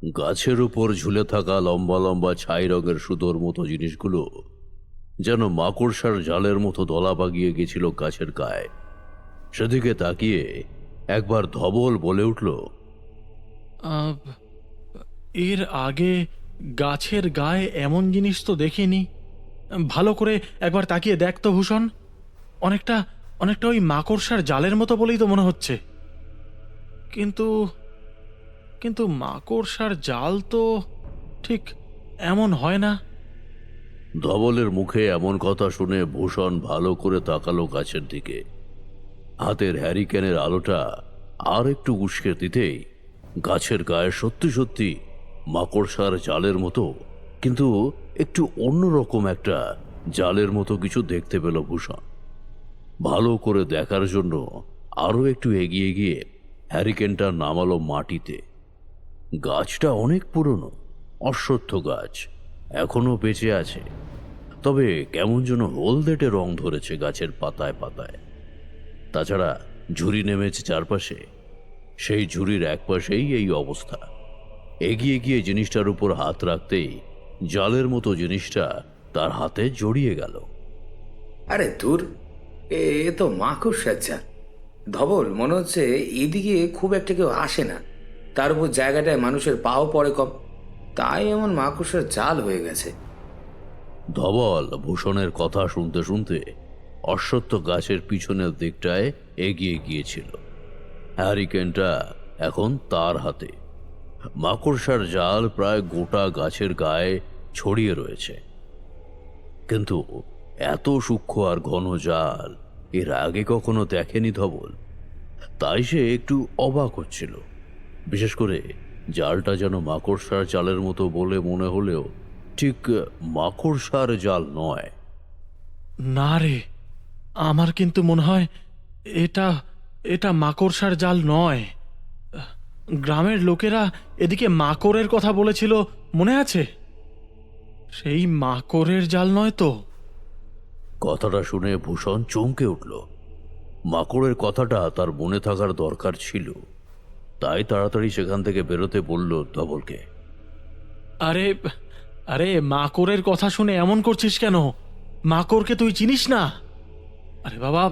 গাছের উপর ঝুলে থাকা লম্বা লম্বা ছাই রঙের সুতোর মতো জিনিসগুলো যেন মাকড়সার জালের মতো দলা পাকিয়ে গেছিল গাছের গায়ে। সেদিকে তাকিয়ে একবার ধবল বলে উঠল, আহ, এর আগে গাছের গায়ে এমন জিনিস তো দেখিনি। ভালো করে একবার তাকিয়ে দেখ তো ভূষণ। অনেকটা অনেকটা ওই মাকড়সার জালের মতো বলেই তো মনে হচ্ছে। কিন্তু কিন্তু মাকড়সার জাল তো ঠিক এমন হয় না। ধবলের মুখে এমন কথা শুনে ভূষণ ভালো করে তাকালো গাছের দিকে। হাতের হ্যারিকেনের আলোটা আর একটু উস্কে দিতেই গাছের গায়ে সত্যি সত্যি মাকড়সার জালের মতো, কিন্তু একটু অন্যরকম একটা জালের মতো কিছু দেখতে পেল ভূষণ। ভালো করে দেখার জন্য আরো একটু এগিয়ে গিয়ে হ্যারিকেনটা নামালো মাটিতে। গাছটা অনেক পুরনো, অশ্বত্থ গাছ, এখনো বেঁচে আছে, তবে কেমন যেন হলদেটে রং ধরেছে গাছের পাতায় পাতায়। তাছাড়া ঝুড়ি নেমেছে চারপাশে, সেই ঝুড়ির একপাশেই এই অবস্থা। এগিয়ে গিয়ে জিনিসটার উপর হাত রাখতেই জালের মতো জিনিসটা তার হাতে জড়িয়ে গেল। আরে দূর, এ এ তো মাকড়সার জাল। ধবল, মনে হচ্ছে এদিকে খুব একটা কেউ আসে না, তার উপর জায়গাটায় মানুষের পাও পড়ে কম, তাই এমন মাকড়সার জাল হয়ে গেছে। ধবল ভূষণের কথা শুনতে শুনতে অশ্বত্থ গাছের পিছনের দিকটায় এগিয়ে গিয়েছিল। হ্যারিকেনটা এখন তার হাতে। মাকড়সার জাল প্রায় গোটা গাছের গায়ে ছড়িয়ে রয়েছে, কিন্তু এত সূক্ষ্ম আর ঘন জাল এর আগে কখনো দেখেনি ধবল। তাই সে একটু অবাক হচ্ছিল। বিশেষ করে জালটা যেন মাকড়সার জালের মতো বলে মনে হলেও ঠিক মাকড়সার জাল নয়। না রে, আমার কিন্তু মনে হয় এটা এটা মাকড়সার জাল নয়। গ্রামের লোকেরা এদিকে মাকড়ের কথা বলেছিল, মনে আছে? সেই মাকড়ের জাল নয় তো? কথাটা শুনে ভূষণ চমকে উঠল। মাকড়ের কথাটা তার মনে থাকার দরকার ছিল, তাই তাড়াতাড়ি সেখান থেকে বেরোতে বলল ধবলকে। আরে আরে মাকড়ের কথা শুনে এমন করছিস কেন? মাকড়কে তুই চিনিস না? আরে বাবা,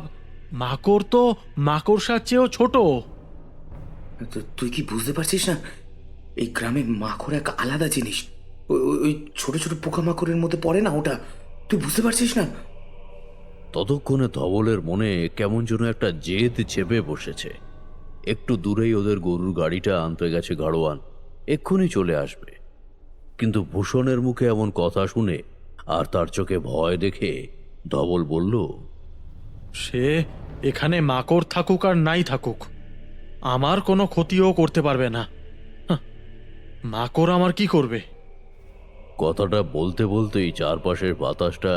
মাকড় তো মাকড়সার চেয়েও ছোট। তুই কি বুঝতে পারছিস না? এই গ্রামে মাকড় এক আলাদা জিনিস। ওই ছোট ছোট পোকামাকড়ের মধ্যে পড়ে না ওটা, তুই বুঝতে পারছিস না? ততক্ষণে ধবলের মনে কেমন যেন একটা জেদ চেপে বসেছে। একটু দূরেই ওদের গরুর গাড়িটা আনতে গেছে গাড়োয়ান, এক্ষুনি চলে আসবে। কিন্তু ভূষণের মুখে এমন কথা শুনে আর তার চোখে ভয় দেখে ধবল বলল, সে এখানে মাকড় থাকুক আর নাই থাকুক, আমার কোনো ক্ষতিও করতে পারবে না। হাহ, মাকড় আমার কি করবে? কথাটা বলতে বলতেই চারপাশের বাতাসটা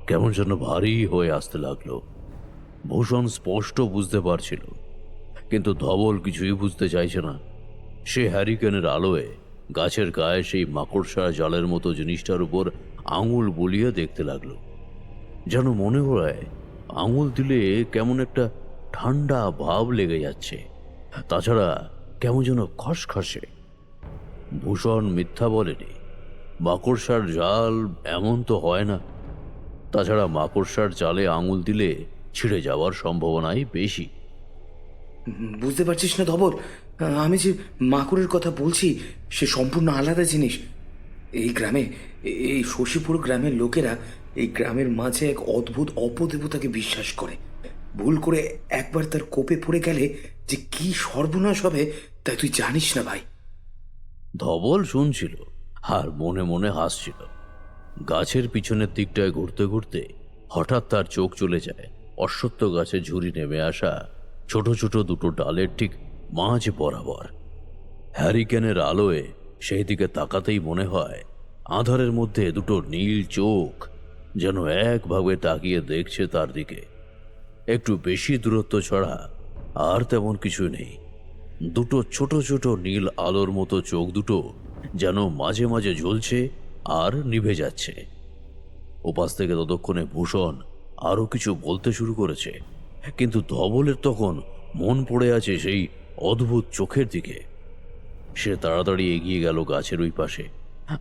কেমন যেন ভারী হয়ে আসতে লাগলো। ভূষণ স্পষ্ট বুঝতে পারছিল, কিন্তু ধবল কিছুই বুঝতে চাইছে না। সে হ্যারিকেনের আলোয় গাছের গায়ে সেই মাকড়সা জালের মতো জিনিসটার উপর আঙুল বুলিয়ে দেখতে লাগলো। যেন মনে হয় আঙুল দিলে কেমন একটা ঠান্ডা ভাব লেগে যাচ্ছে, তাছাড়া কেমন যেন খসখসে। ভূষণ মিথ্যা বলেনি, মাকড়সার জাল এমন তো হয় না। তাছাড়া মাকড়সার জালে আঙুল দিলে ছিঁড়ে যাওয়ার সম্ভাবনাই বেশি। বুঝতে পারছিস না ধবল, আমি যে মাকড়ের কথা বলছি সে সম্পূর্ণ আলাদা জিনিস। এই গ্রামে, এই শশীপুর গ্রামের লোকেরা এই গ্রামের মাঝে এক অদ্ভুত অপদেবতাকে বিশ্বাস করে। ভুল করে একবার তার কোপে পড়ে গেলে যে কি সর্বনাশ হবে তা তুই জানিস না ভাই। ধবল শুনছিল আর মনে মনে হাসছিল। গাছের পিছনের দিকটায় ঘুরতে ঘুরতে হঠাৎ তার চোখ চলে যায় অশ্বত্থ গাছে ঝুরি নেমে আসা ছোট ছোট দুটো ডালের ঠিক মাঝ বরাবর। হ্যারিকেনের আলোয় সেই দিকে তাকাতেই মনে হয় আঁধারের মধ্যে দুটো নীল চোখ যেন একভাবে তাকিয়ে দেখছে তার দিকে। একটু বেশি দূরত্ব ছাড়া আর তেমন কিছু নেই। দুটো ছোট ছোট নীল আলোর মতো চোখ দুটো যেন মাঝে মাঝে জ্বলছে আর নিভে যাচ্ছে। ওপাশ থেকে ততক্ষণে ভূষণ আরো কিছু বলতে শুরু করেছে, কিন্তু ধবলের তখন মন পড়ে আছে সেই অদ্ভুত চোখের দিকে। সে তাড়াতাড়ি এগিয়ে গেল গাছের ওই পাশে,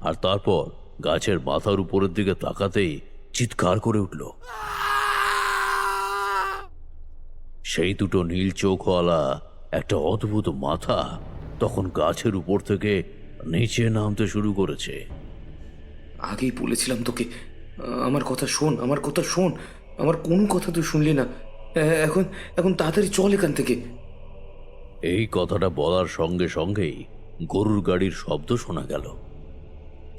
আর তারপর গাছের মাথার উপরের দিকে তাকাতেই চিৎকার করে উঠল। সেই দুটো নীল চোখওয়ালা একটা অদ্ভুত মাথা তখন গাছের উপর থেকে নিচে নামতে শুরু করেছে। আগেই বলেছিলাম তোকে, আমার কথা শোন, আমার কথা শোন। আমার কোনো কথা তুই শুনলি না। এখন এখন তাড়াতাড়ি চল এখান থেকে। এই কথাটা বলার সঙ্গে সঙ্গেই গরুর গাড়ির শব্দ শোনা গেল।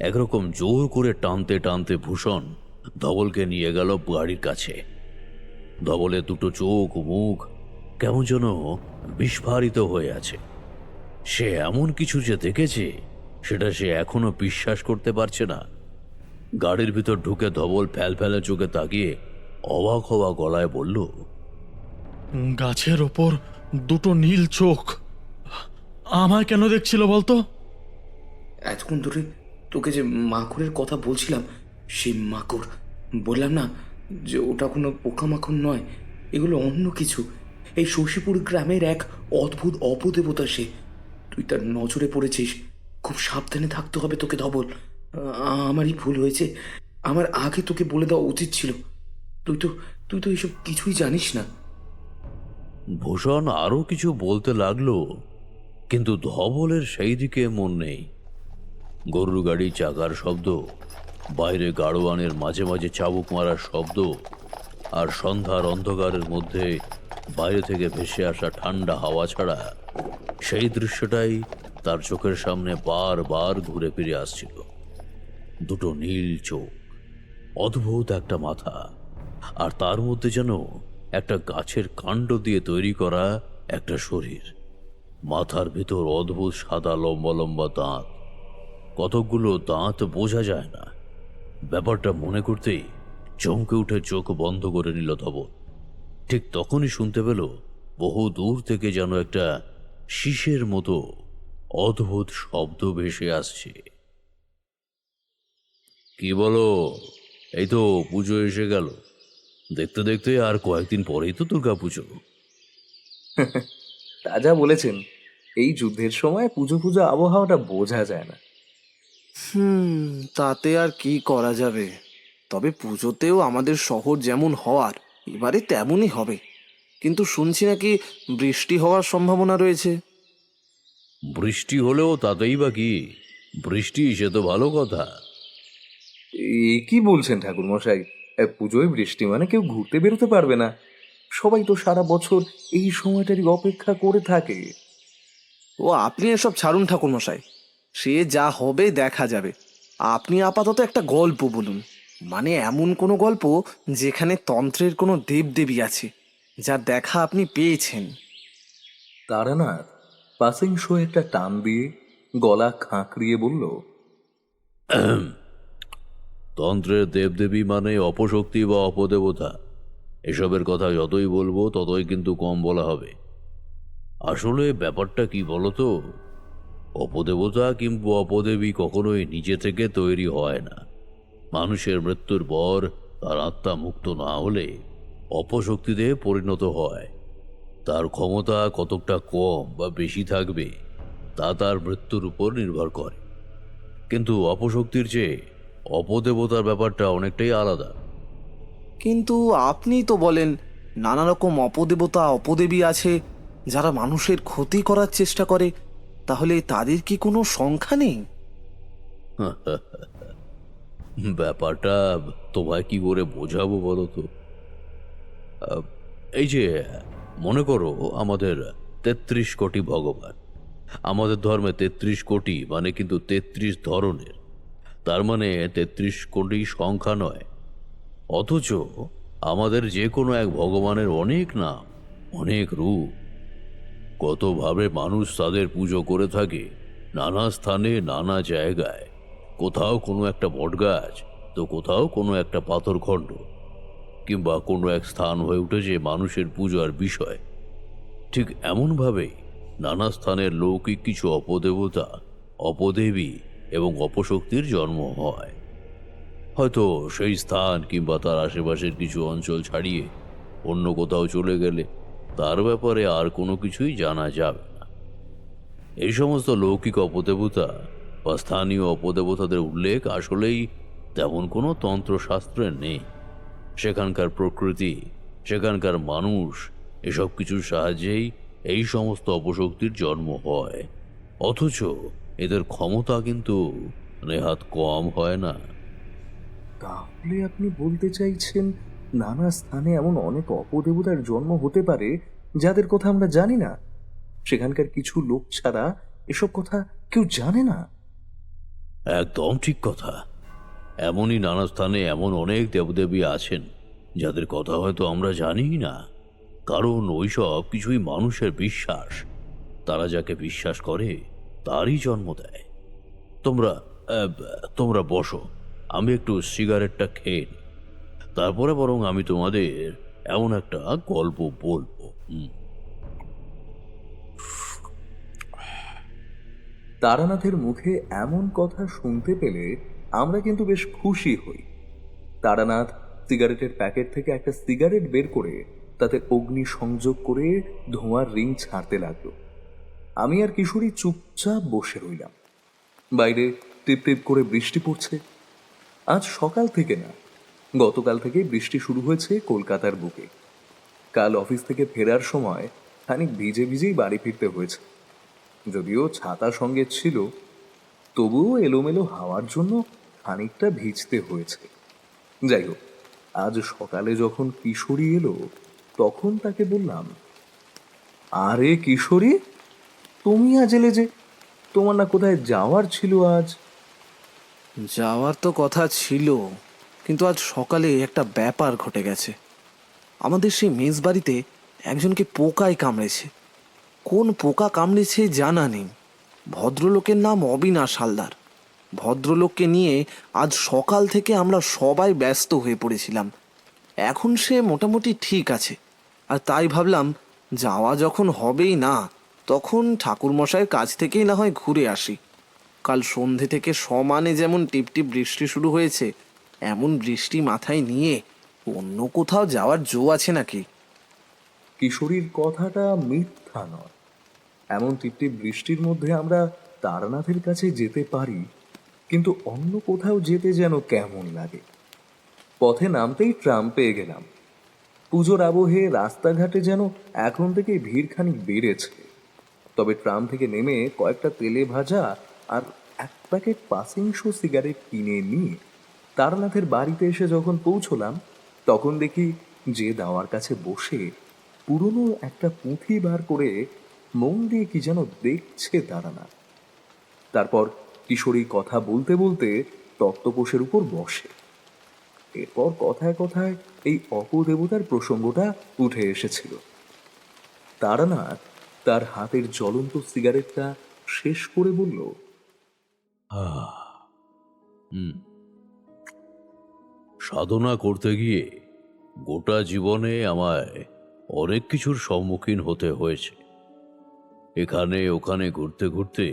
একরকম জোর করে টানতে টানতে ভূষণ ধবলকে নিয়ে গেল গাড়ির কাছে। ধবলের দুটো চোখ মুখ কেমন যেন বিস্ফারিত হয়ে আছে। সে এমন কিছু যে দেখেছে সেটা সে এখনো বিশ্বাস করতে পারছে না। গাড়ির ভিতর ঢুকে ধবল ফ্যাল ফ্যালে চোখে তাকিয়ে অবাক হওয়া গলায় বলল, গাছের ওপর দুটো নীল চোখ আমায় কেন দেখছিল বলতো? এতক্ষণ ধরে তোকে যে মাকড়ের কথা বলছিলাম, সেই মাকড়, বললাম না যে ওটা কোনো পোকামাকড় নয়, এগুলো অন্য কিছু। এই শশীপুর গ্রামের এক অদ্ভুত অপদেবতা সে। তুই তার নজরে পড়েছিস, খুব সাবধানে থাকতে হবে তোকে ধবল। আমারই ভুল হয়েছে, আমার আগে তোকে বলে দেওয়া উচিত ছিল। তুই তো এসব কিছুই জানিস না। ভূষণ আরো কিছু বলতে লাগলো, কিন্তু ধবলের সেই দিকে মন নেই। গরুর গাড়ি চাকার শব্দ, বাইরে গাড়োয়ানের মাঝে মাঝে চাবুক মারার শব্দ, আর সন্ধ্যার অন্ধকারের মধ্যে বাইরে থেকে ভেসে আসা ঠান্ডা হাওয়া ছাড়া সেই দৃশ্যটাই তার চোখের সামনে বারবার ঘুরে ফিরে আসছিল। দুটো নীল চোখ, অদ্ভুত একটা মাথা, আর তার মধ্যে যেন একটা গাছের কাণ্ড দিয়ে তৈরি করা একটা শরীর। মাথার ভিতর অদ্ভুত সাদা লম্বা লম্বা দাঁত, কতকগুলো দাঁত বোঝা যায় না। ব্যাপারটা মনে করতেই চমকে উঠে চোখ বন্ধ করে নিল ধবল। ঠিক তখনই শুনতে পেল বহু দূর থেকে যেন একটা শীষের মতো অদ্ভুত শব্দ ভেসে আসছে। কি বলো? এই তো পুজো এসে গেল। দেখতে দেখতে আর কয়েকদিন পরেই তো দুর্গা পুজো। তা যা বলেছেন, এই যুদ্ধের সময় পুজো পুজো আবহাওয়াটা বোঝা যায় না। তাতে আর কি করা যাবে। তবে পুজোতেও আমাদের শহর যেমন হওয়ার এবারে তেমনই হবে, কিন্তু শুনছি নাকি বৃষ্টি হওয়ার সম্ভাবনা রয়েছে। বৃষ্টি হলেও তাতেই বা কি? বৃষ্টি সে তো ভালো কথা। এ কি বলছেন ঠাকুর মশাই? পুজোয় বৃষ্টি মানে কেউ ঘুরতে বেরোতে পারবে না। সবাই তো সারা বছর এই সময়টারই অপেক্ষা করে থাকে। ও আপনি এসব ছাড়ুন ঠাকুরমশাই, সে যা হবে দেখা যাবে। আপনি আপাতত একটা গল্প বলুন, মানে এমন কোনো গল্প যেখানে তন্ত্রের কোনো দেবদেবী আছে, যার দেখা আপনি পেয়েছেন। তারানাথ পাসিং শো একটা টান দিয়ে গলা খাঁকড়িয়ে বলল, তন্ত্রের দেবদেবী মানে অপশক্তি বা অপদেবতা। এসবের কথা যতই বলবো ততই কিন্তু কম বলা হবে। আসলে ব্যাপারটা কি বলতো, অপদেবতা কিংবা অপদেবী কখনোই নিজে থেকে তৈরি হয় না। মানুষের মৃত্যুর পর তার আত্মা মুক্ত না হলে অপশক্তিতে পরিণত হয়। তার ক্ষমতা কতটা কম বা বেশি থাকবে তা তার মৃত্যুর উপর নির্ভর করে। কিন্তু অপশক্তির চেয়ে অপদেবতার ব্যাপারটা অনেকটাই আলাদা। কিন্তু আপনি তো বলেন নানা রকম অপদেবতা অপদেবী আছে যারা মানুষের ক্ষতি করার চেষ্টা করে, তাহলে তাদের কি কোনো সংখ্যা নেই? ব্যাপারটা তোমায় কি করে বোঝাবো বলো তো? এই যে মনে করো আমাদের ৩৩ কোটি ভগবান। আমাদের ধর্মে ৩৩ কোটি মানে কিন্তু ৩৩ ধরনের। তার মানে ৩৩ কোটি সংখ্যা নয়। অথচ আমাদের যে কোনো এক ভগবানের অনেক নাম, অনেক রূপ। কতভাবে মানুষ তাদের পুজো করে থাকে, নানা স্থানে নানা জায়গায়। কোথাও কোনো একটা বটগাছ, তো কোথাও কোনো একটা পাথরখণ্ড, কিংবা কোনো এক স্থান হয়ে উঠেছে মানুষের পূজার বিষয়। ঠিক এমনভাবেই নানা স্থানের লৌকিক কিছু অপদেবতা, অপদেবী এবং অপশক্তির জন্ম হয়। হয়তো সেই স্থান কিংবা তার আশেপাশের কিছু অঞ্চল ছাড়িয়ে অন্য কোথাও চলে গেলে তার ব্যাপারে আর কোনো কিছুই জানা যাবে না। এই সমস্ত লৌকিক অপদেবতা বা স্থানীয় অপদেবতাদের উল্লেখ আসলেই তেমন কোনো তন্ত্রশাস্ত্রে নেই। সেখানকার প্রকৃতি, সেখানকার মানুষ, এসব কিছুর সাহায্যেই এই সমস্ত অপশক্তির জন্ম হয়। অথচ এদের ক্ষমতা কিন্তু নেহাত কম হয় না। তাহলে আপনি বলতে চাইছেন নানা স্থানে এমন অনেক অপদেবতার জন্ম হতে পারে যাদের কথা আমরা জানি না? সেখানকার কিছু লোক ছাড়া এসব কথা কেউ জানে না? একদম ঠিক কথা। এমনই নানা স্থানে এমন অনেক দেবদেবী আছেন যাদের কথা হয়তো আমরা জানিই না, কারণ ওইসব কিছুই মানুষের বিশ্বাস। তারা যাকে বিশ্বাস করে তারই জন্ম দেয়। তোমরা তোমরা বসো, আমি একটু সিগারেটটা খেয়ে নিই। তারপরে বরং আমি তোমাদের এমন একটা গল্প বলবো। তারানাথের মুখে এমন কথা শুনতে পেলে আমরা কিন্তু বেশ খুশি হই। তারানাথ সিগারেটের প্যাকেট থেকে একটা সিগারেট বের করে তাতে অগ্নি সংযোগ করে ধোঁয়ার রিং ছাড়তে লাগলো। আমি আর কিশোরী চুপচাপ বসে রইলাম। বাইরে টিপ টিপ করে বৃষ্টি পড়ছে। আজ সকাল থেকে না, গতকাল থেকে বৃষ্টি শুরু হয়েছে কলকাতার বুকে। কাল অফিস থেকে ফেরার সময় খানিক ভিজে ভিজেই বাড়ি ফিরতে হয়েছে। যদিও ছাতা সঙ্গে ছিল, তবুও এলোমেলো হাওয়ার জন্য খানিকটা ভিজতে হয়েছে। যাই হোক, আজ সকালে যখন কিশোরী এলো তখন তাকে বললাম, আরে কিশোরী, তুমি আজ এলে যে? তোমার না কোথায় যাওয়ার ছিল আজ? যাওয়ার তো কথা ছিল, কিন্তু আজ সকালে একটা ব্যাপার ঘটে গেছে। আমাদের সেই মেস বাড়িতে একজনকে পোকায় কামড়েছে। কোন পোকা কামড়েছে জানা নেই। ভদ্রলোকের নাম অবিনাশ হালদার। ভদ্রলোককে নিয়ে আজ সকাল থেকে আমরা সবাই ব্যস্ত হয়ে পড়েছিলাম। এখন সে মোটামুটি ঠিক আছে, আর তাই ভাবলাম যাওয়া যখন হবেই না, তখন ঠাকুরমশাইয়ের কাছ থেকেই না হয় ঘুরে আসি। কাল সন্ধে থেকে সমানে যেমন টিপটিপ বৃষ্টি শুরু হয়েছে, এমন বৃষ্টি মাথায় নিয়ে অন্য কোথাও যাওয়ার জো আছে নাকি? কিশোরীর কথাটা মিথ্যা নয়। এমন টিপটিপ বৃষ্টির মধ্যে আমরা তারানাথের কাছে যেতে পারি, কিন্তু অন্য কোথাও যেতে যেন কেমন লাগে। পথে নামতেই ট্রাম পেয়ে গেলাম। পুজোর আবহে রাস্তাঘাটে যেন এখন থেকে ভিড় খানিক বেড়েছে। তবে ট্রাম থেকে নেমে কয়েকটা তেলে ভাজা আর এক প্যাকেট পাসিংশো সিগারেট কিনে নিয়ে তারানাথের বাড়িতে এসে যখন পৌঁছলাম, তখন দেখি যে দাওয়ার কাছে বসে পুরনো একটা পুঁথি বার করে মন দিয়ে কি যেন দেখছে তারানাথ। তারপর কিশোরী কথা বলতে বলতে তক্তপোষের উপর বসে। এরপর কথায় কথায় এই অপদেবতার প্রসঙ্গটা উঠে এসেছিল। তারানাথ তার হাতের জ্বলন্ত সিগারেটটা শেষ করে বলল, সাধনা করতে গিয়ে গোটা জীবনে আমায় অনেক কিছুর সম্মুখীন হতে হয়েছে। এখানে ওখানে ঘুরতে ঘুরতে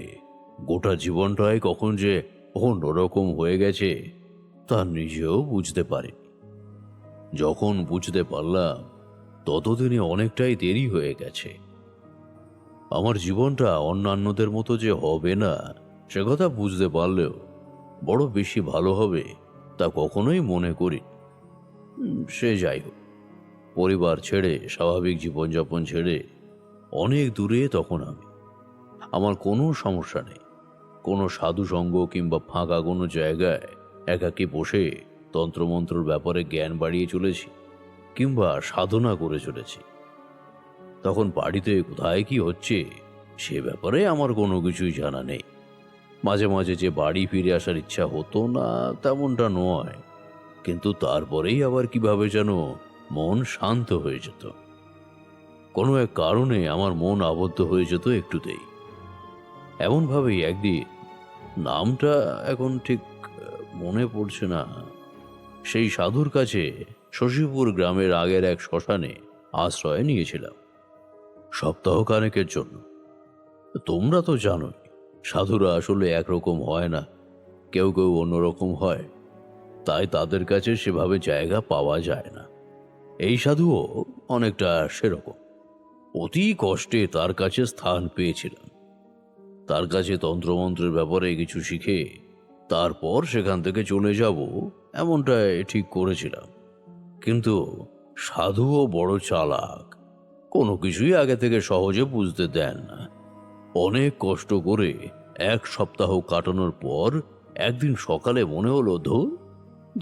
গোটা জীবনটাই কখন যে অন্যরকম হয়ে গেছে তা নিজেও বুঝতে পারিনি। যখন বুঝতে পারলাম ততদিনে অনেকটাই দেরি হয়ে গেছে। আমার জীবনটা অন্যান্যদের মতো যে হবে না সে কথা বুঝতে পারলেও বড় বেশি ভালো হবে তা কখনোই মনে করি। সে যাই হোক, পরিবার ছেড়ে, স্বাভাবিক জীবনযাপন ছেড়ে অনেক দূরে তখন আমি। আমার কোনো সমস্যা নেই। কোনো সাধুসঙ্গ কিংবা ফাঁকা কোনো জায়গায় একাকী বসে তন্ত্রমন্ত্রর ব্যাপারে জ্ঞান বাড়িয়ে চলেছি কিংবা সাধনা করে চলেছি। তখন বাড়িতে কোথায় কি হচ্ছে সে ব্যাপারে আমার কোনো কিছুই জানা নেই। মাঝে মাঝে যে বাড়ি ফিরে আসার ইচ্ছা হতো না তেমনটা নয়, কিন্তু তারপরেই আবার কিভাবে যেন মন শান্ত হয়ে যেত। কোনো এক কারণে আমার মন আবদ্ধ হয়ে যেত একটুতেই। এমনভাবেই একদিন, নামটা এখন ঠিক মনে পড়ছে না, সেই সাধুর কাছে শশীপুর গ্রামের আগের এক শ্মশানে আশ্রয় নিয়েছিলাম সপ্তাহখানেকের জন্য। তোমরা তো জানোই সাধুরা আসলে একরকম হয় না, কেউ কেউ অন্যরকম হয়, তাই তাদের কাছে সেভাবে জায়গা পাওয়া যায় না। এই সাধুও অনেকটা সেরকম। অতি কষ্টে তার কাছে স্থান পেয়েছিলাম। তার কাছে তন্ত্রমন্ত্রের ব্যাপারে কিছু শিখে তারপর সেখান থেকে চলে যাব, এমনটাই ঠিক করেছিলাম। কিন্তু সাধুও বড় চালাক, কোনো কিছুই আগে থেকে সহজে বুঝতে দেন না। অনেক কষ্ট করে 1 সপ্তাহ কাটানোর পর একদিন সকালে মনে হলো, ধুর,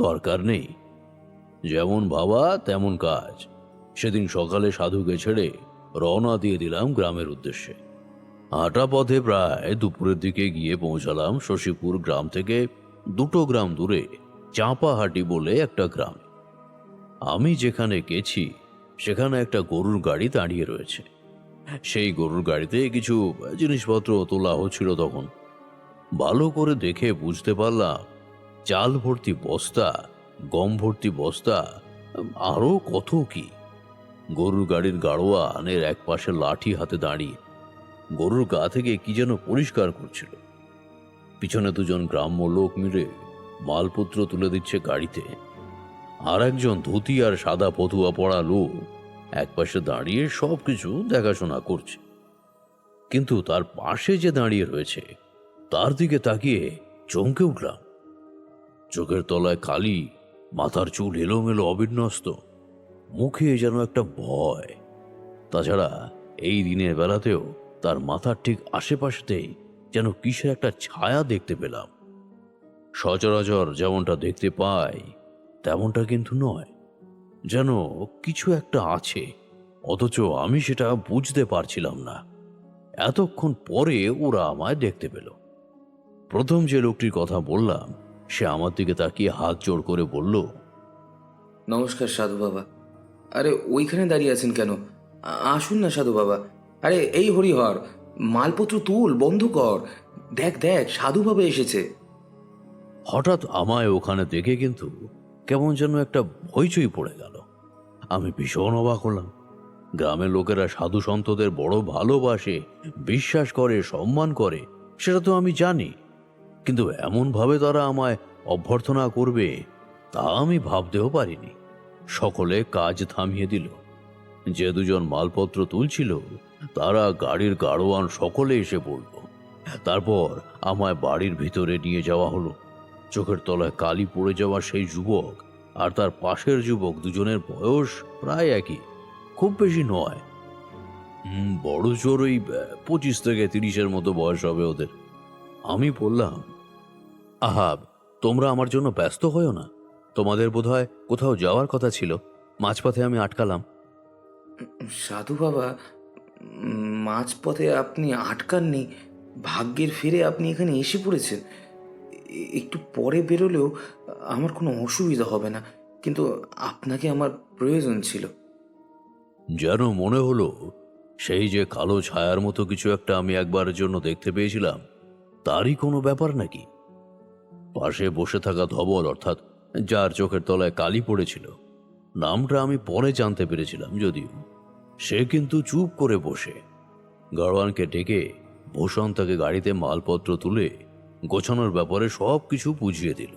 দরকার নেই, যেমন ভাবা তেমন কাজ। সেদিন সকালে সাধুকে ছেড়ে রওনা দিয়ে দিলাম গ্রামের উদ্দেশ্যে। হাঁটা পথে প্রায় দুপুরের দিকে গিয়ে পৌঁছালাম শশীপুর গ্রাম থেকে 2 গ্রাম দূরে চাঁপাহাটি বলে একটা গ্রাম। আমি যেখানে গেছি সেখানে একটা গরুর গাড়ি দাঁড়িয়ে রয়েছে। সেই গরুর গাড়িতে কিছু জিনিসপত্র তোলা হচ্ছিল। তখন ভালো করে দেখে বুঝতে পারলাম চাল ভর্তি বস্তা, গম ভর্তি বস্তা, আরো কত কি। গরুর গাড়ির গাড়োয়ানের এক পাশে লাঠি হাতে দাঁড়িয়ে গরুর গা থেকে কি যেন পরিষ্কার করছিল। পিছনে 2 জন গ্রাম্য লোক মিলে মালপত্র তুলে দিচ্ছে গাড়িতে। আর একজন ধুতি আর সাদা পতুয়া পরা লোক একপাশে দাঁড়িয়ে সবকিছু দেখাশোনা করছে। কিন্তু তার পাশে যে দাঁড়িয়ে রয়েছে তার দিকে তাকিয়ে চমকে উঠলাম। চোখের তলায় কালি, মাথার চুল এলোমেলো অবিন্যস্ত, মুখে যেন একটা ভয়। তাছাড়া এই দিনের বেলাতেও তার মাথার ঠিক আশেপাশেতেই যেন কিসের একটা ছায়া দেখতে পেলাম। সচরাচর যেমনটা দেখতে পাই তেমনটা কিন্তু নয়, যেন কিছু একটা আছে, অথচ আমি সেটা বুঝতে পারছিলাম না। এতক্ষণ পরে ওরা আমায় দেখতে পেল। প্রথম যে লোকটির কথা বললাম সে আমার দিকে তাকিয়ে হাত জোড় করে বলল, নমস্কার সাধু বাবা। আরে ওইখানে দাঁড়িয়ে আছেন কেন? আসুন না সাধু বাবা। আরে এই হরিহর, মালপত্র তুল, বন্ধ কর। দেখ দেখ, সাধু বাবা এসেছে। হঠাৎ আমায় ওখানে দেখে কিন্তু কেমন যেন একটা হইচই পড়ে গেল। আমি ভীষণ অবাক হলাম। গ্রামের লোকেরা সাধু সন্তদের বড় ভালোবাসে, বিশ্বাস করে, সম্মান করে, সেটা তো আমি জানি। কিন্তু এমনভাবে তারা আমায় অভ্যর্থনা করবে তা আমি ভাবতেও পারিনি। সকলে কাজ থামিয়ে দিল। যে 2 জন মালপত্র তুলছিল তারা, গাড়ির গাড়োয়ান, সকলে এসে পড়ল। তারপর আমায় বাড়ির ভিতরে নিয়ে যাওয়া হলো। চোখের তলায় কালি পড়ে যাওয়া সেই যুবক আর তার পাশের যুবক, 2 জনের বয়স প্রায় একই, খুব বেশি নয়। বড় জোর ওই 25 থেকে 30-এর মতো বয়স হবে ওদের। আমি বললাম, আহা, তোমরা আমার জন্য ব্যস্ত হও না, তোমাদের বোধহয় কোথাও যাওয়ার কথা ছিল, মাঝপথে আমি আটকালাম। সাধু বাবা, মাঝপথে আপনি আটকাননি, ভাগ্যের ফেরে আপনি এখানে এসে পড়েছেন। একটু পরে বেরোলেও আমার কোনো অসুবিধা হবে না, কিন্তু আপনাকে আমার প্রয়োজন ছিল। যেন মনে হলো সেই যে কালো ছায়ার মতো কিছু একটা আমি একবারের জন্য দেখতে পেয়েছিলাম তারই কোনো ব্যাপার নাকি। পাশে বসে থাকা ধবল, অর্থাৎ যার চোখের তলায় কালি পড়েছিল, নামটা আমি পরে জানতে পেরেছিলাম যদিও, সে কিন্তু চুপ করে বসে। গাড়োয়ানকে ডেকে ভূষণ তাকে গাড়িতে মালপত্র তুলে গোছানোর ব্যাপারে সব কিছু বুঝিয়ে দিল।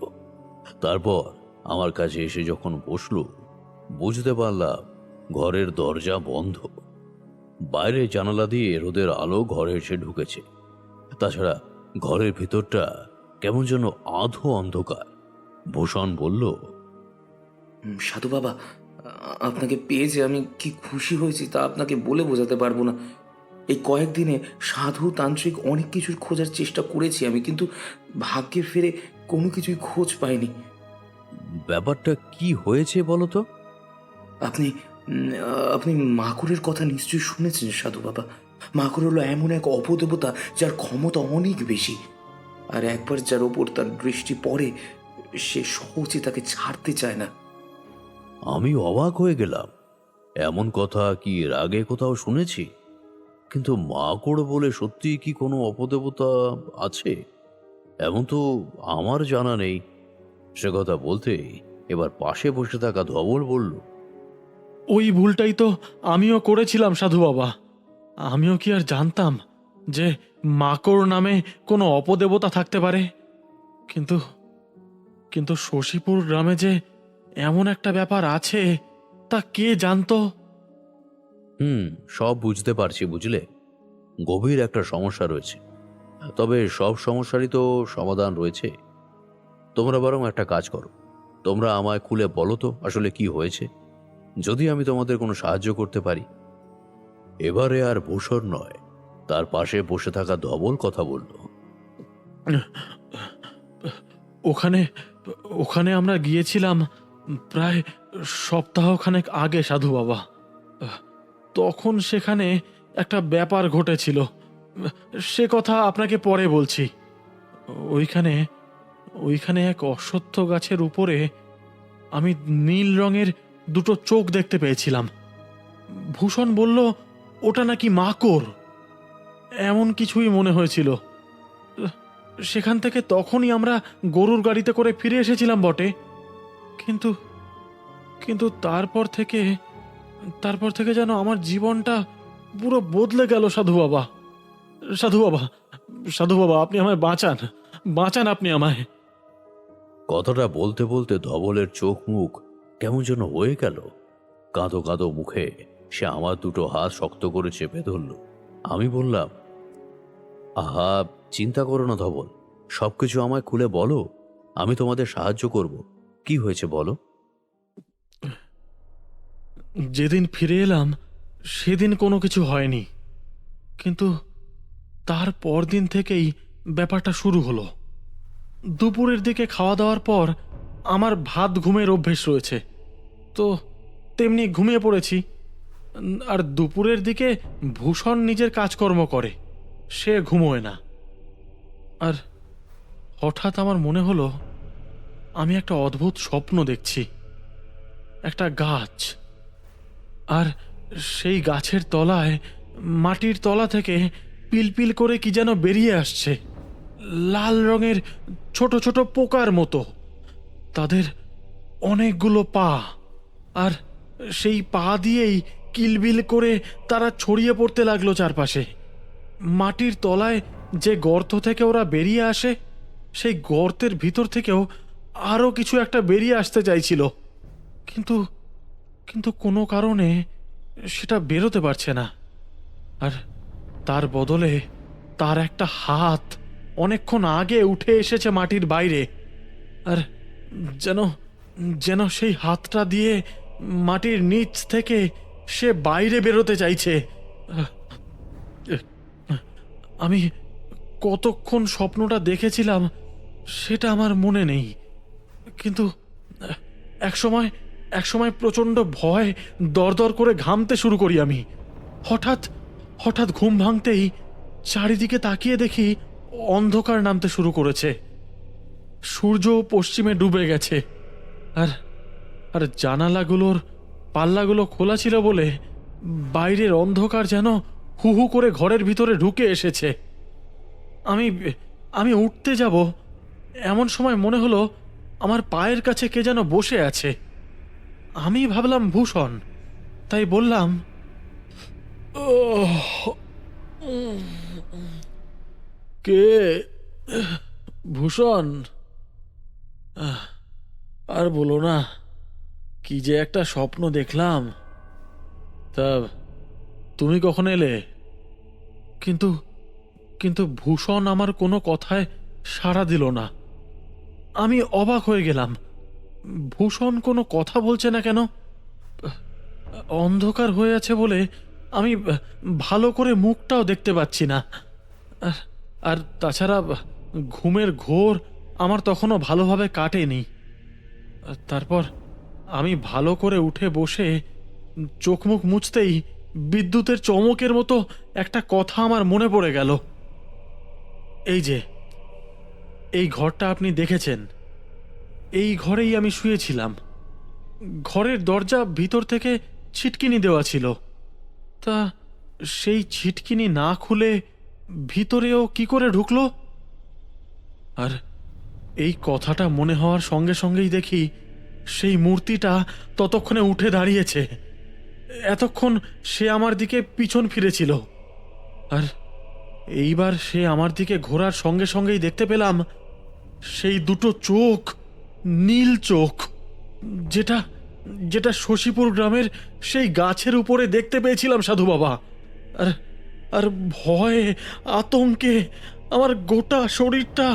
তারপর আমার কাছে এসে যখন বসলো, বুঝতে পারলাম ঘরের দরজা বন্ধ। বাইরে জানালা দিয়ে রোদের আলো ঘরে এসে ঢুকেছে। তাছাড়া ঘরের ভিতরটা কেমন যেন আধো অন্ধকার। ভূষণ বলল, সাধু বাবা, আপনাকে পেয়ে যে আমি কি খুশি হয়েছি তা আপনাকে বলে বোঝাতে পারবো না। এই কয়েকদিনে সাধু তান্ত্রিক অনেক কিছুর খোঁজার চেষ্টা করেছি আমি, কিন্তু ভাগ্যের ফেরে কোনো কিছুই খোঁজ পাইনি। ব্যাপারটা কি হয়েছে বলো তো? আপনি আপনি মাকুরের কথা নিশ্চয়ই শুনেছেন সাধু বাবা। মাকুর হলো এমন এক অপদেবতা যার ক্ষমতা অনেক বেশি, আর একবার যার ওপর তার দৃষ্টি পড়ে সে সহজে তাকে ছাড়তে চায় না। আমি অবাক হয়ে গেলাম। এমন কথা কি এর আগে কোথাও শুনেছি? কিন্তু মাকড় বলে সত্যি কি কোনো অপদেবতা আছে এমন তো আমার জানা নেই। সে কথা বলতে এবার পাশে বসে থাকা ধবল বলল, ওই ভুলটাই তো আমিও করেছিলাম সাধু বাবা। আমিও কি আর জানতাম যে মাকড় নামে কোনো অপদেবতা থাকতে পারে। কিন্তু কিন্তু শশীপুর গ্রামে যে এমন একটা ব্যাপার আছে তা কে জানতো? সব বুঝতে পারছি, বুঝলে, গভীর একটা সমস্যা রয়েছে। তবে সব সমস্যারই তো সমাধান রয়েছে। তোমরা বরং একটা কাজ করো, তোমরা আমায় খুলে বলো তো আসলে কি হয়েছে, যদি আমি তোমাদের কোনো সাহায্য করতে পারি। এবারে আর ভূষণ নয়, তার পাশে বসে থাকা ধবল কথা বলল। ওখানে ওখানে আমরা গিয়েছিলাম প্রায় সপ্তাহখানেক আগে সাধু বাবা। তখন সেখানে একটা ব্যাপার ঘটেছিল, সে কথা আপনাকে পরে বলছি। ওইখানে ওইখানে এক অশ্বত্থ গাছের উপরে আমি নীল রঙের দুটো চোখ দেখতে পেয়েছিলাম। ভূষণ বলল ওটা নাকি মাকড়, এমন কিছুই মনে হয়েছিল। সেখান থেকে তখনই আমরা গরুর গাড়িতে করে ফিরে এসেছিলাম বটে, কিন্তু কিন্তু তারপর থেকে যেন আমার জীবনটা পুরো বদলে গেল সাধু বাবা। সাধু বাবা, সাধু বাবা, আপনি আমায় বাঁচান, বাঁচান আপনি আমায়। কথাটা বলতে বলতে ধবলের চোখ মুখ কেমন যেন হয়ে গেল। কাঁদো কাঁদো মুখে সে আমার দুটো হাত শক্ত করে চেপে ধরল। আমি বললাম, আহা, চিন্তা করো না ধবল, সবকিছু আমায় খুলে বলো, আমি তোমাদের সাহায্য করব। কি হয়েছে বলো। যেদিন ফিরে এলাম সেদিন কোনো কিছু হয়নি, কিন্তু তার পরদিন থেকেই ব্যাপারটা শুরু হলো। দুপুরের দিকে খাওয়া দাওয়ার পর আমার ভাত ঘুমের অভ্যেস রয়েছে, তো তেমনি ঘুমিয়ে পড়েছি। আর দুপুরের দিকে ভূষণ নিজের কাজকর্ম করে, সে ঘুমোয় না। আর হঠাৎ আমার মনে হলো আমি একটা অদ্ভুত স্বপ্ন দেখছি। একটা গাছ, আর সেই গাছের তলায় মাটির তলা থেকে পিলপিল করে কি যেন বেরিয়ে আসছে, লাল রঙের ছোট ছোট পোকার মতো। তাদের অনেকগুলো পা, আর সেই পা দিয়েই কিলবিল করে তারা ছড়িয়ে পড়তে লাগলো চারপাশে। মাটির তলায় যে গর্ত থেকে ওরা বেরিয়ে আসে, সেই গর্তের ভিতর থেকেও আরও কিছু একটা বেরিয়ে আসতে চাইছিল, কিন্তু কিন্তু কোনো কারণে সেটা বেরোতে পারছে না। আর তার বদলে তার একটা হাত অনেকক্ষণ আগে উঠে এসেছে মাটির বাইরে, আর যেন যেন সেই হাতটা দিয়ে মাটির নিচ থেকে সে বাইরে বেরোতে চাইছে। আমি কতক্ষণ স্বপ্নটা দেখেছিলাম সেটা আমার মনে নেই, কিন্তু একসময় প্রচণ্ড ভয় দরদর করে ঘামতে শুরু করি আমি। হঠাৎ হঠাৎ ঘুম ভাঙতেই চারিদিকে তাকিয়ে দেখি অন্ধকার নামতে শুরু করেছে, সূর্য পশ্চিমে ডুবে গেছে। আর আর জানালাগুলোর পাল্লাগুলো খোলা ছিল বলে বাইরের অন্ধকার যেন হু হু করে ঘরের ভিতরে ঢুকে এসেছে। আমি আমি উঠতে যাব, এমন সময় মনে হলো আমার পায়ের কাছে কে যেন বসে আছে। আমি ভাবলাম ভূষণ, তাই বললাম, কে? ভূষণ? আর বলো না, কি যে একটা স্বপ্ন দেখলাম। তা তুমি কখন এলে? কিন্তু কিন্তু ভূষণ আমার কোনো কথায় সাড়া দিল না। আমি অবাক হয়ে গেলাম, ভূষণ কোনো কথা বলছে না কেন? অন্ধকার হয়ে আছে বলে আমি ভালো করে মুখটাও দেখতে পাচ্ছি না। আর তাছাড়া ঘুমের ঘোর আমার তখনও ভালোভাবে কাটেনি। তারপর আমি ভালো করে উঠে বসে চোখ মুখ মুছতেই বিদ্যুতের চমকের মতো একটা কথা আমার মনে পড়ে গেল। এই যে এই ঘরটা আপনি দেখেছেন, এই ঘরেই আমি শুয়েছিলাম। ঘরের দরজা ভিতর থেকে ছিটকিনি দেওয়া ছিল, তা সেই ছিটকিনি না খুলে ভিতরেও কি করে ঢুকলো? আর এই কথাটা মনে হওয়ার সঙ্গে সঙ্গেই দেখি সেই মূর্তিটা ততক্ষণে উঠে দাঁড়িয়েছে। এতক্ষণ সে আমার দিকে পিছন ফিরেছিল, আর এইবার সে আমার দিকে ঘোরার সঙ্গে সঙ্গেই দেখতে পেলাম সেই দুটো চোখ, নীল চোখ, যেটা যেটা শশীপুর গ্রামের সেই গাছের উপরে দেখতে পেয়েছিলাম সাধু বাবা। আর আর ভয়ে আতঙ্কে আমার গোটা শরীরটা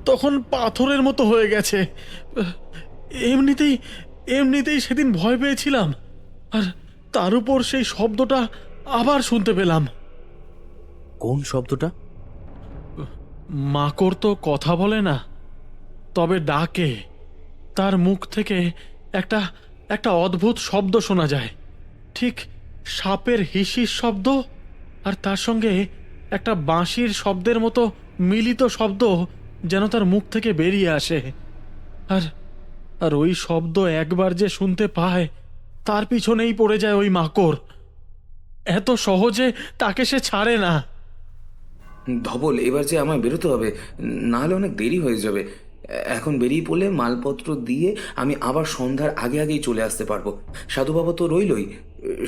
তখন পাথরের মতো হয়ে গেছে। এমনিতেই এমনিতেই সেদিন ভয় পেয়েছিলাম, আর তার উপর সেই শব্দটা আবার শুনতে পেলাম। কোন শব্দটা? মাকড় তো কথা বলে না, তবে ডাকে। তার মুখ থেকে একটা একটা অদ্ভুত শব্দ শোনা যায়, ঠিক সাপের হিসির শব্দ, আর তার সঙ্গে একটা বাঁশির শব্দের মতো মিলিত শব্দ যেন তার মুখ থেকে বেরিয়ে আসে। আর আর ওই শব্দ একবার যে শুনতে পায়, তার পিছনেই পড়ে যায় ওই মাকড়। এত সহজে তাকে সে ছাড়ে না। ধবল, এবার যে আমায় বেরোতে হবে, না হলে অনেক দেরি হয়ে যাবে। এখন বেরিয়ে পড়লে মালপত্র দিয়ে আমি আবার সন্ধ্যার আগে আগেই চলে আসতে পারবো। সাধু বাবা তো রইলই,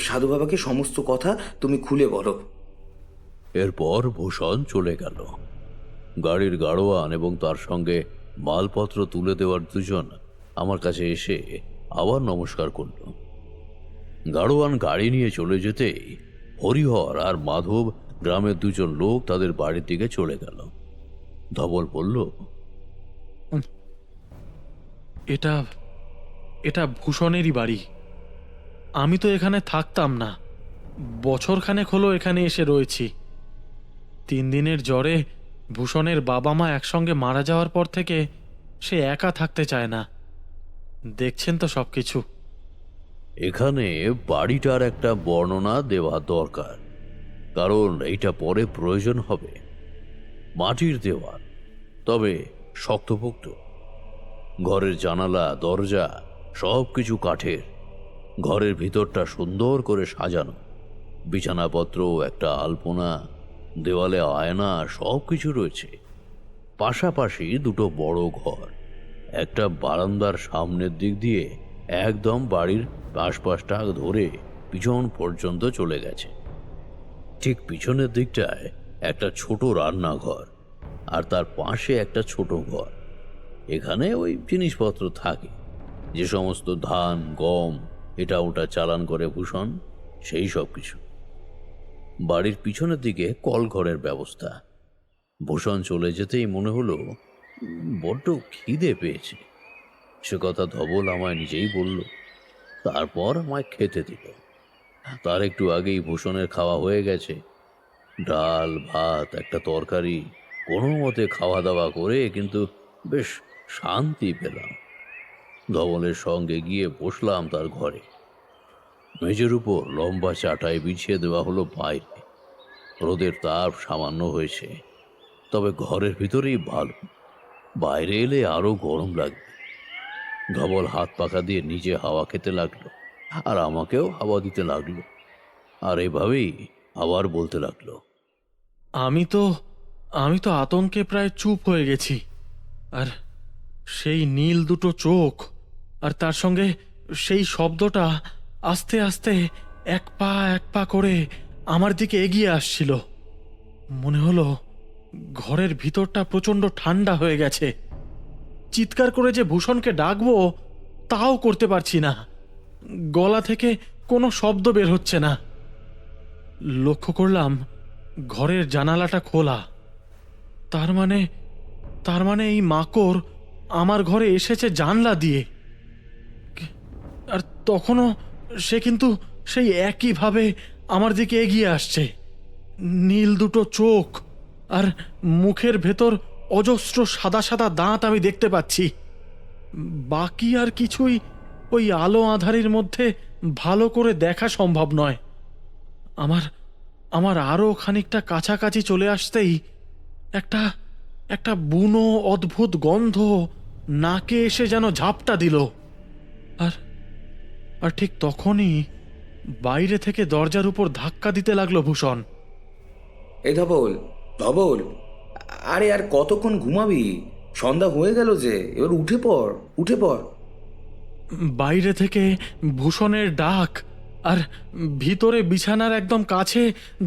সাধু বাবাকে সমস্ত কথা তুমি খুলে বলো। এরপর ভূষণ চলে গেল। গাড়ির গাড়োয়ান এবং তার সঙ্গে মালপত্র তুলে দেওয়ার দুজন আমার কাছে এসে আবার নমস্কার করল। গাড়োয়ান গাড়ি নিয়ে চলে যেতেই হরিহর আর মাধব গ্রামের দুজন লোক তাদের বাড়ির দিকে চলে গেল। ধবল বলল, এটা এটা ভূষণেরই বাড়ি। আমি তো এখানে থাকতাম না, বছরখানেক হলো এখানে এসে রয়েছি। 3 দিনের জ্বরে ভূষণের বাবা মা একসঙ্গে মারা যাওয়ার পর থেকে সে একা থাকতে চায় না। দেখছেন তো সবকিছু। এখানে বাড়িটার একটা বর্ণনা দেওয়া দরকার, কারণ এইটা পরে প্রয়োজন হবে। মাটির দেওয়াল, তবে শক্তপোক্ত। ঘরের জানালা দরজা সব কিছু কাঠের। ঘরের ভিতরটা সুন্দর করে সাজানো, বিছানাপত্র, একটা আলপনা, দেওয়ালে আয়না, সব কিছু রয়েছে। পাশাপাশি দুটো বড় ঘর, একটা বারান্দার সামনের দিক দিয়ে একদম বাড়ির আশপাশটা ধরে পিছন পর্যন্ত চলে গেছে। ঠিক পিছনের দিকটায় একটা ছোট রান্নাঘর, আর তার পাশে একটা ছোট ঘর। এখানে ওই জিনিসপত্র থাকে, যে সমস্ত ধান, গম, এটা ওটা চালান করে ভূষণ, সেই সব কিছু। বাড়ির পিছনের দিকে কলঘরের ব্যবস্থা। ভূষণ চলে যেতেই মনে হলো বড্ড খিদে পেয়েছে। সে কথা ধবল আমায় নিজেই বলল, তারপর আমায় খেতে দিল। তার একটু আগেই ভূষণের খাওয়া হয়ে গেছে। ডাল, ভাত, একটা তরকারি, কোনো মতে খাওয়া দাওয়া করে কিন্তু বেশ শান্তি পেলাম। ধবলের সঙ্গে গিয়ে বসলাম তার ঘরে। মেঝের উপর লম্বা চাটাই বিছিয়ে দেওয়া হলো বাইরে। রোদের তাপ সামান্য হয়েছে, তবে ঘরের ভিতরেই ভালো। বাইরে এলে আরো গরম লাগবে। ধবল হাত পাখা দিয়ে নিজে হাওয়া খেতে লাগলো, আর আমাকেও হাওয়া দিতে লাগলো। আর এভাবেই আবার বলতে লাগলো, আমি তো আতঙ্কে প্রায় চুপ হয়ে গেছি। আর সেই নীল দুটো চোখ, আর তার সঙ্গে সেই শব্দটা আস্তে আস্তে এক পা করে আমার দিকে এগিয়ে আসছিল। মনে হলো ঘরের ভিতরটা প্রচণ্ড ঠান্ডা হয়ে গেছে। চিৎকার করে যে ভূষণকে ডাকবো, তাও করতে পারছি না। গলা থেকে কোনো শব্দ বের হচ্ছে না। লক্ষ্য করলাম ঘরের জানালাটা খোলা। তার মানে এই মাকড় আমার ঘরে এসেছে জানলা দিয়ে। আর তখনও সে কিন্তু সেই একইভাবে আমার দিকে এগিয়ে আসছে। নীল দুটো চোখ, আর মুখের ভেতর অজস্র সাদা সাদা দাঁত আমি দেখতে পাচ্ছি। বাকি আর কিছুই ওই আলো আঁধারির মধ্যে ভালো করে দেখা সম্ভব নয়। আমার আরও খানিকটা কাছাকাছি চলে আসতেই একটা বুনো অদ্ভুত গন্ধ নাকে এসে যেন ঝাপটা দিল। আর ঠিক তখনই বাইরে থেকে দরজার উপর ধাক্কা দিতে লাগলো ভূষণ। এ ধবল, ধবল, আরে আর কতক্ষণ ঘুমাবি? সন্ধ্যা হয়ে গেল যে, এবার উঠে পড়, উঠে পড়। বাইরে থেকে ভূষণের ডাক, আর ভিতরে বিছানার একদম কাছে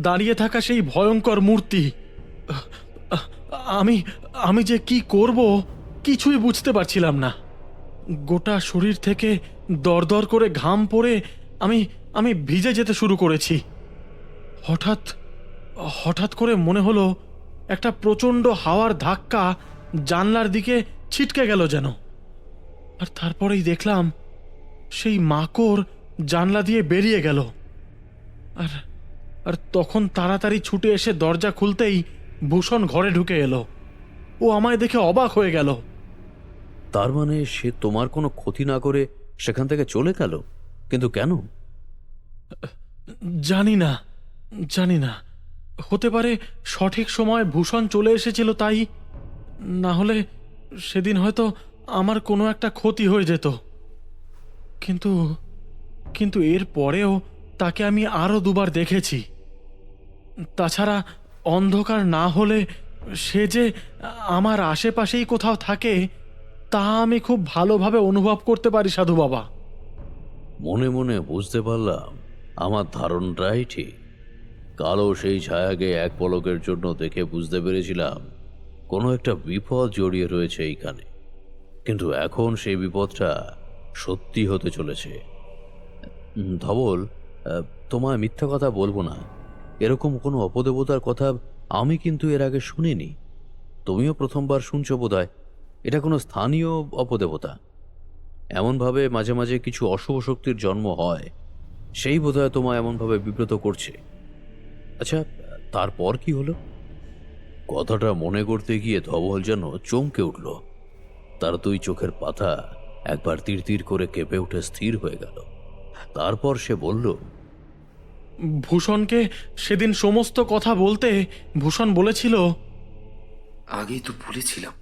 দাঁড়িয়ে থাকা সেই ভয়ঙ্কর মূর্তি। আমি যে কি করব কিছুই বুঝতে পারছিলাম না। গোটা শরীর থেকে দরদর করে ঘাম পড়ে আমি ভিজে যেতে শুরু করেছি। হঠাৎ করে মনে হলো একটা প্রচণ্ড হাওয়ার ধাক্কা জানলার দিকে ছিটকে গেল যেন। আর তারপরেই দেখলাম সেই মাকড় জানলা দিয়ে বেরিয়ে গেল। আর আর তখন তাড়াতাড়ি ছুটে এসে দরজা খুলতেই ভূষণ ঘরে ঢুকে এলো। ও আমায় দেখে অবাক হয়ে গেল। তার মানে সে তোমার কোনো ক্ষতি না করে সেখান থেকে চলে গেল? কিন্তু কেন? জানি না, জানি না। হতে পারে সঠিক সময় ভূষণ চলে এসেছিল তাই, না হলে সেদিন হয়তো আমার কোনো একটা ক্ষতি হয়ে যেত। কিন্তু কিন্তু এর পরেও তাকে আমি আরও দুবার দেখেছি। তাছাড়া অন্ধকার না হলে সে যে আমার আশেপাশেই কোথাও থাকে তা আমি খুব ভালোভাবে অনুভব করতে পারি সাধু বাবা। মনে মনে বুঝতে পারলাম আমার ধারণটাই ঠিক। কালো সেই ছায়াকে এক পলকের জন্য দেখে বুঝতে পেরেছিলাম কোনো একটা বিপদ জড়িয়ে রয়েছে এইখানে। কিন্তু এখন সেই বিপদটা সত্যি হতে চলেছে। ধবল, তোমায় মিথ্যা কথা বলবো না, এরকম কোনো অপদেবতার কথা আমি কিন্তু এর আগে শুনিনি। তুমিও প্রথমবার শুনছো বোধহয়। এটা কোনো স্থানীয় অপদেবতা। এমনভাবে মাঝে মাঝে কিছু অশুভ শক্তির জন্ম হয়, সেই বোধহয় তোমায় এমনভাবে বিব্রত করছে। আচ্ছা, তারপর কি হলো? কথাটা মনে করতে গিয়ে ধবল যেন চমকে উঠল। তার দুই চোখের পাতা একবার তীর তীর করে কেঁপে উঠে স্থির হয়ে গেল। তারপর সে বলল, ভূষণকে সেদিন সমস্ত কথা বলতে ভূষণ বলেছিল, আগেই তো বলেছিলাম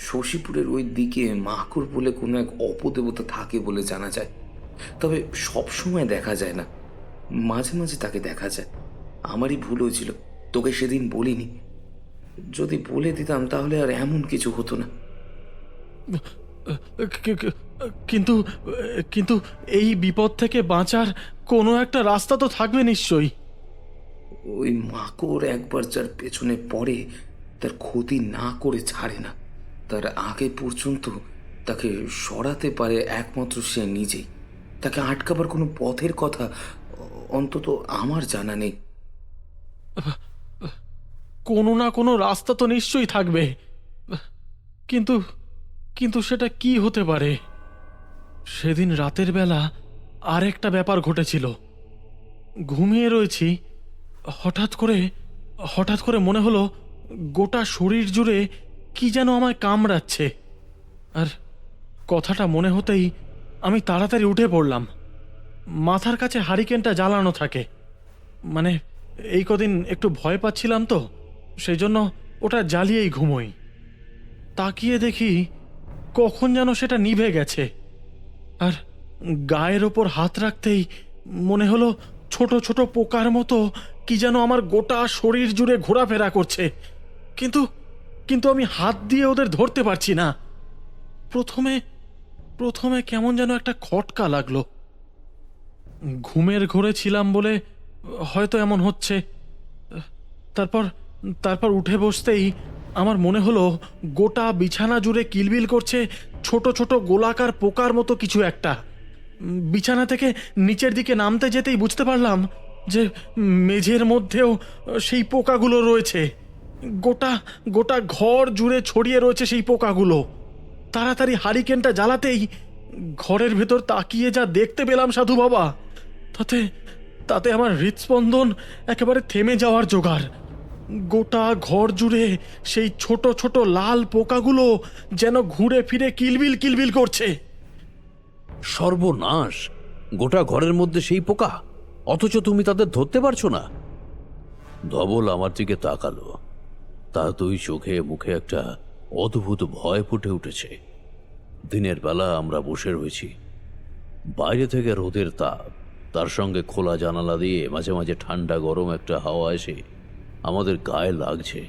শশীপুরের ওই দিকে মাকুর বলে কোনো এক অপদেবতা থাকে বলে জানা যায়। তবে সব সময় দেখা যায় না, মাঝে মাঝে তাকে দেখা যায়। আমারই ভুল হয়েছিল, তোকে সেদিন বলিনি। যদি বলে দিতাম তাহলে আর এমন কিছু হতো না। কিন্তু কিন্তু এই বিপদ থেকে বাঁচার কোনো একটা রাস্তা তো থাকবে নিশ্চয়ই। ওই মাকড় একবার যার পেছনে পড়ে তার ক্ষতি না করে ছাড়ে না। তার আগে পর্যন্ত তাকে সরাতে পারে একমাত্র সে নিজেই। তাকে আটকাবার কোনো পথের কথা অন্তত আমার জানা নেই। কোনো না কোনো রাস্তা তো নিশ্চয়ই থাকবে, কিন্তু কিন্তু সেটা কি হতে পারে? সেদিন রাতের বেলা আরেকটা ব্যাপার ঘটেছিল। ঘুমিয়ে রয়েছি, হঠাৎ করে মনে হলো গোটা শরীর জুড়ে কি যেন আমায় কামড়াচ্ছে। আর কথাটা মনে হতেই আমি তাড়াতাড়ি উঠে পড়লাম। মাথার কাছে হারিকেনটা জ্বালানো থাকে, মানে এই কদিন একটু ভয় পাচ্ছিলাম তো, সেই জন্য ওটা জ্বালিয়েই ঘুমোই। তাকিয়ে দেখি কখন যেন সেটা নিভে গেছে। আর গায়ের ওপর হাত রাখতেই মনে হলো ছোট ছোট পোকার মতো কি যেন আমার গোটা শরীর জুড়ে ঘোরাফেরা করছে। কিন্তু কিন্তু আমি হাত দিয়ে ওদের ধরতে পারছি না। প্রথমে কেমন যেন একটা খটকা লাগলো। ঘুমের ঘোরে ছিলাম বলে হয়তো এমন হচ্ছে। তারপর উঠে বসতেই আমার মনে হলো গোটা বিছানা জুড়ে কিলবিল করছে ছোট ছোট গোলাকার পোকার মতো কিছু একটা। বিছানা থেকে নিচের দিকে নামতে যেতেই বুঝতে পারলাম যে মেঝের মধ্যেও সেই পোকাগুলো রয়েছে। গোটা গোটা ঘর জুড়ে ছড়িয়ে রয়েছে সেই পোকাগুলো। তাড়াতাড়ি হারিকেনটা জ্বালাতেই ঘরের ভেতর তাকিয়ে যা দেখতে পেলাম সাধু বাবা, তাতে আমার হৃদস্পন্দন একেবারে থেমে যাওয়ার জোগাড়। গোটা ঘর জুড়ে সেই ছোট ছোট লাল পোকাগুলো যেন ঘুরে ফিরে কিলবিল কিলবিল করছে। সর্বনাশ! গোটা ঘরের মধ্যে সেই পোকা, অথচ তুমি তাদের ধরতে পারছো না। ধবল আমার দিকে তাকালো। তার দুই চোখে মুখে একটা অদ্ভুত ভয় ফুটে উঠেছে। দিনের বেলা আমরা বসে রয়েছি, বাইরে থেকে রোদের তাপ, তার সঙ্গে খোলা জানালা দিয়ে মাঝে মাঝে ঠান্ডা গরম একটা হাওয়া এসে আমাদের গায়ে লাগছে।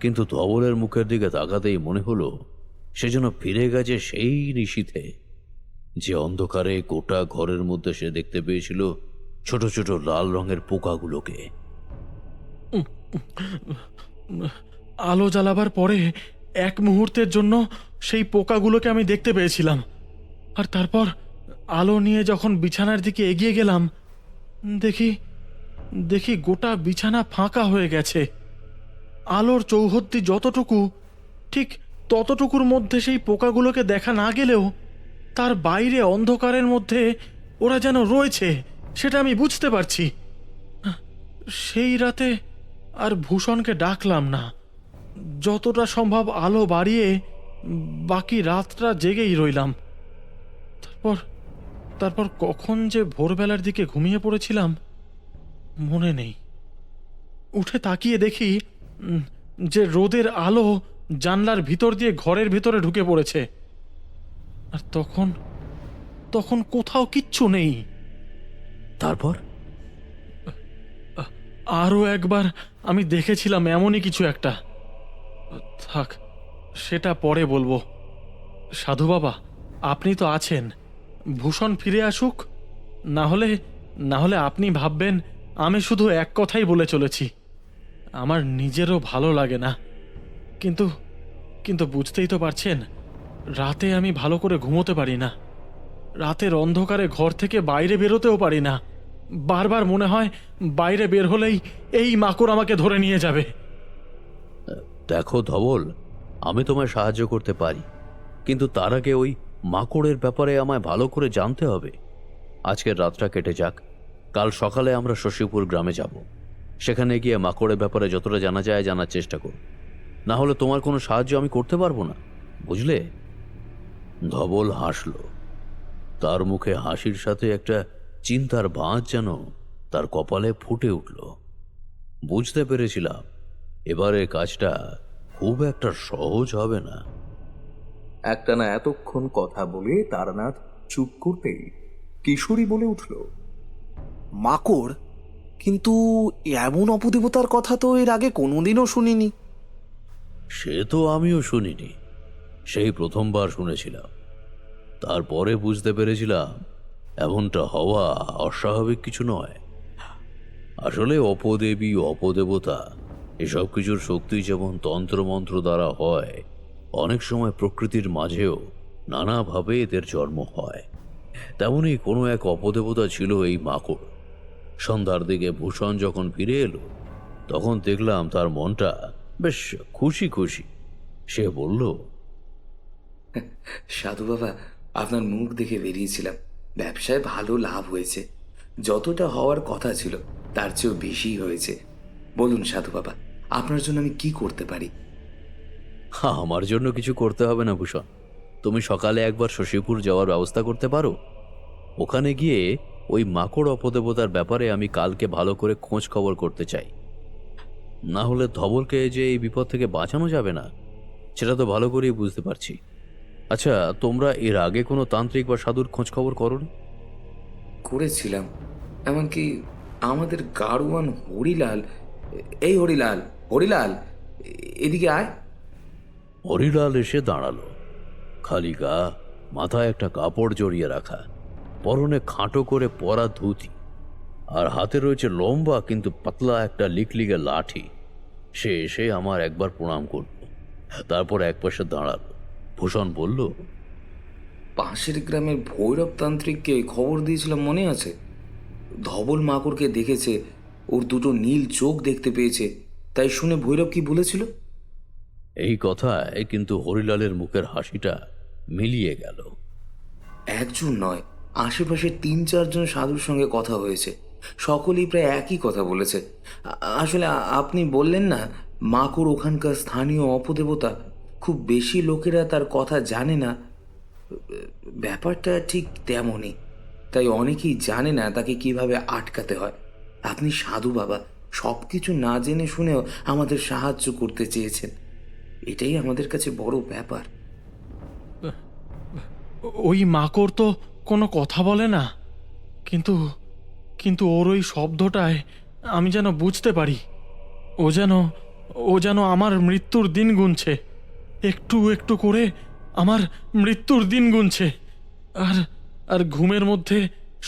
কিন্তু ধবলের মুখের দিকে তাকাতেই মনে হলো সে যেন ফিরে গেছে সেই নিশীথে, যে অন্ধকারে গোটা ঘরের মধ্যে সে দেখতে পেয়েছিল ছোট ছোট লাল রঙের পোকাগুলোকে। আলো জ্বালাবার পরে এক মুহূর্তের জন্য সেই পোকাগুলোকে আমি দেখতে পেয়েছিলাম। আর তারপর আলো নিয়ে যখন বিছানার দিকে এগিয়ে গেলাম, দেখি গোটা বিছানা ফাঁকা হয়ে গেছে। আলোর চৌহদ্দি যতটুকু, ঠিক ততটুকুর মধ্যে সেই পোকাগুলোকে দেখা না গেলেও তার বাইরে অন্ধকারের মধ্যে ওরা যেন রয়েছে, সেটা আমি বুঝতে পারছি। সেই রাতে আর ভূষণকে ডাকলাম না, যতটা সম্ভব আলো বাড়িয়ে বাকি রাতটা জেগেই রইলাম। তারপর তারপর কখন যে ভোরবেলার দিকে ঘুমিয়ে পড়েছিলাম মনে নেই। উঠে তাকিয়ে দেখি যে রোদের আলো জানলার ভিতর দিয়ে ঘরের ভিতরে ঢুকে পড়েছে, আর তখন তখন কোথাও কিচ্ছু নেই। তারপর আরও একবার আমি দেখেছিলাম এমনই কিছু একটা। থাক, সেটা পরে বলবো। সাধু বাবা, আপনি তো আছেন, ভূষণ ফিরে আসুক, না হলে আপনি ভাববেন আমি শুধু এক কথাই বলে চলেছি। আমার নিজেরও ভালো লাগে না, কিন্তু কিন্তু বুঝতেই তো পারছেন, রাতে আমি ভালো করে ঘুমোতে পারি না। রাতের অন্ধকারে ঘর থেকে বাইরে বেরোতেও পারি না। বারবার মনে হয় বাইরে বের হলেই এই মাকড় আমাকে ধরে নিয়ে যাবে। দেখো ধবল, আমি তোমায় সাহায্য করতে পারি, কিন্তু তার আগে ওই মাকড়ের ব্যাপারে আমায় ভালো করে জানতে হবে। আজকের রাতটা কেটে যাক, কাল সকালে আমরা শশীপুর গ্রামে যাব। সেখানে গিয়ে মাকড়ের ব্যাপারে যতটা জানা যায় জানার চেষ্টা করব। না হলে তোমার কোনো সাহায্য আমি করতে পারবো না, বুঝলে? ধবল হাসল। তার মুখে হাসির সাথে একটা চিন্তার ভাঁজ যেন তার কপালে ফুটে উঠল। বুঝতে পেরেছিলাম এবারে কাজটা খুব একটা সহজ হবে না। একটানা এতক্ষণ কথা বলে তারানাথ চুপ করতেই কিশোরী বলে উঠল, মাকড়? কিন্তু এমন অপদেবতার কথা তো এর আগে কোনোদিনও শুনিনি। সে তো আমিও শুনিনি, সেই প্রথমবার শুনেছিলাম। তারপরে বুঝতে পেরেছিলাম এমনটা হওয়া অস্বাভাবিক কিছু নয়। আসলে অপদেবী, অপদেবতা এসব কিছুর শক্তি যেমন তন্ত্রমন্ত্র দ্বারা হয়, অনেক সময় প্রকৃতির মাঝেও নানাভাবে এদের জন্ম হয়। তেমনই কোনো এক অপদেবতা ছিল এই মাকড়। সন্ধ্যার দিকে ভূষণ যখন ফিরে এলো, তখন দেখলাম তার মনটা বেশ খুশি খুশি। সে বলল, সাধু বাবা, আপনার মুখ দেখে বেরিয়েছিলাম, ব্যবসায় ভালো লাভ হয়েছে। যতটা হওয়ার কথা ছিল তার চেয়েও বেশি হয়েছে। বলুন সাধু বাবা, আপনার জন্য আমি কি করতে পারি? আমার জন্য কিছু করতে হবে না ভূষণ। তুমি সকালে একবার শশীপুর যাওয়ার ব্যবস্থা করতে পারো? ওখানে গিয়ে ওই মাকড় অপদেবতার ব্যাপারে আমি কালকে ভালো করে খোঁজ খবর করতে চাই। না হলে ধবলকে যে এই বিপদ থেকে বাঁচানো যাবে না, সেটা তো ভালো করেই বুঝতে পারছি। আচ্ছা, তোমরা এর আগে কোনো তান্ত্রিক বা সাধুর খোঁজ খবর করোনি? করেছিলাম, এমনকি আমাদের গাড়োয়ান হরিলাল। এই হরিলাল, হরিলাল, এদিকে আয়। হরিলাল এসে দাঁড়ালো। খালি গা, মাথায় একটা কাপড় জড়িয়ে রাখা, পরনে খাঁটো করে পরা ধুতি, আর হাতে রয়েছে লম্বা কিন্তু পাতলা একটা লিকলিগে লাঠি। সে এসে আমার একবার প্রণাম করল, তারপর একপাশে দাঁড়ালো। ভূষণ বলল, পাশের গ্রামের ভৈরবতান্ত্রিককে খবর দিয়েছিলাম, মনে আছে? ধবল মাকড়কে দেখেছে, ওর দুটো নীল চোখ দেখতে পেয়েছে। তাই শুনে ভৈরব কি বলেছিল? এই কথায় কিন্তু হরিলালের মুখের হাসিটা মিলিয়ে গেল। একজন নয়, আশেপাশে 3-4 জন সাধুর সঙ্গে কথা হয়েছে, সকলেই প্রায় একই কথা বলেছে। আসলে আপনি বললেন না মাকড় ওখানকার স্থানীয় অপদেবতা, খুব বেশি লোকেরা তার কথা জানে না। ব্যাপারটা ঠিক তেমনই, তাই অনেকেই জানে না তাকে কিভাবে আটকাতে হয়। আপনি সাধু বাবা, সব কিছু না জেনে শুনেও আমাদের সাহায্য করতে চেয়েছেন, এটাই আমাদের কাছে বড় ব্যাপার। ওই মাকড় তো কোনো কথা বলে না, কিন্তু কিন্তু ওর ওই শব্দটায় আমি যেন বুঝতে পারি ও যেন আমার মৃত্যুর দিন গুনছে, একটু একটু করে আমার মৃত্যুর দিন গুনছে। আর আর ঘুমের মধ্যে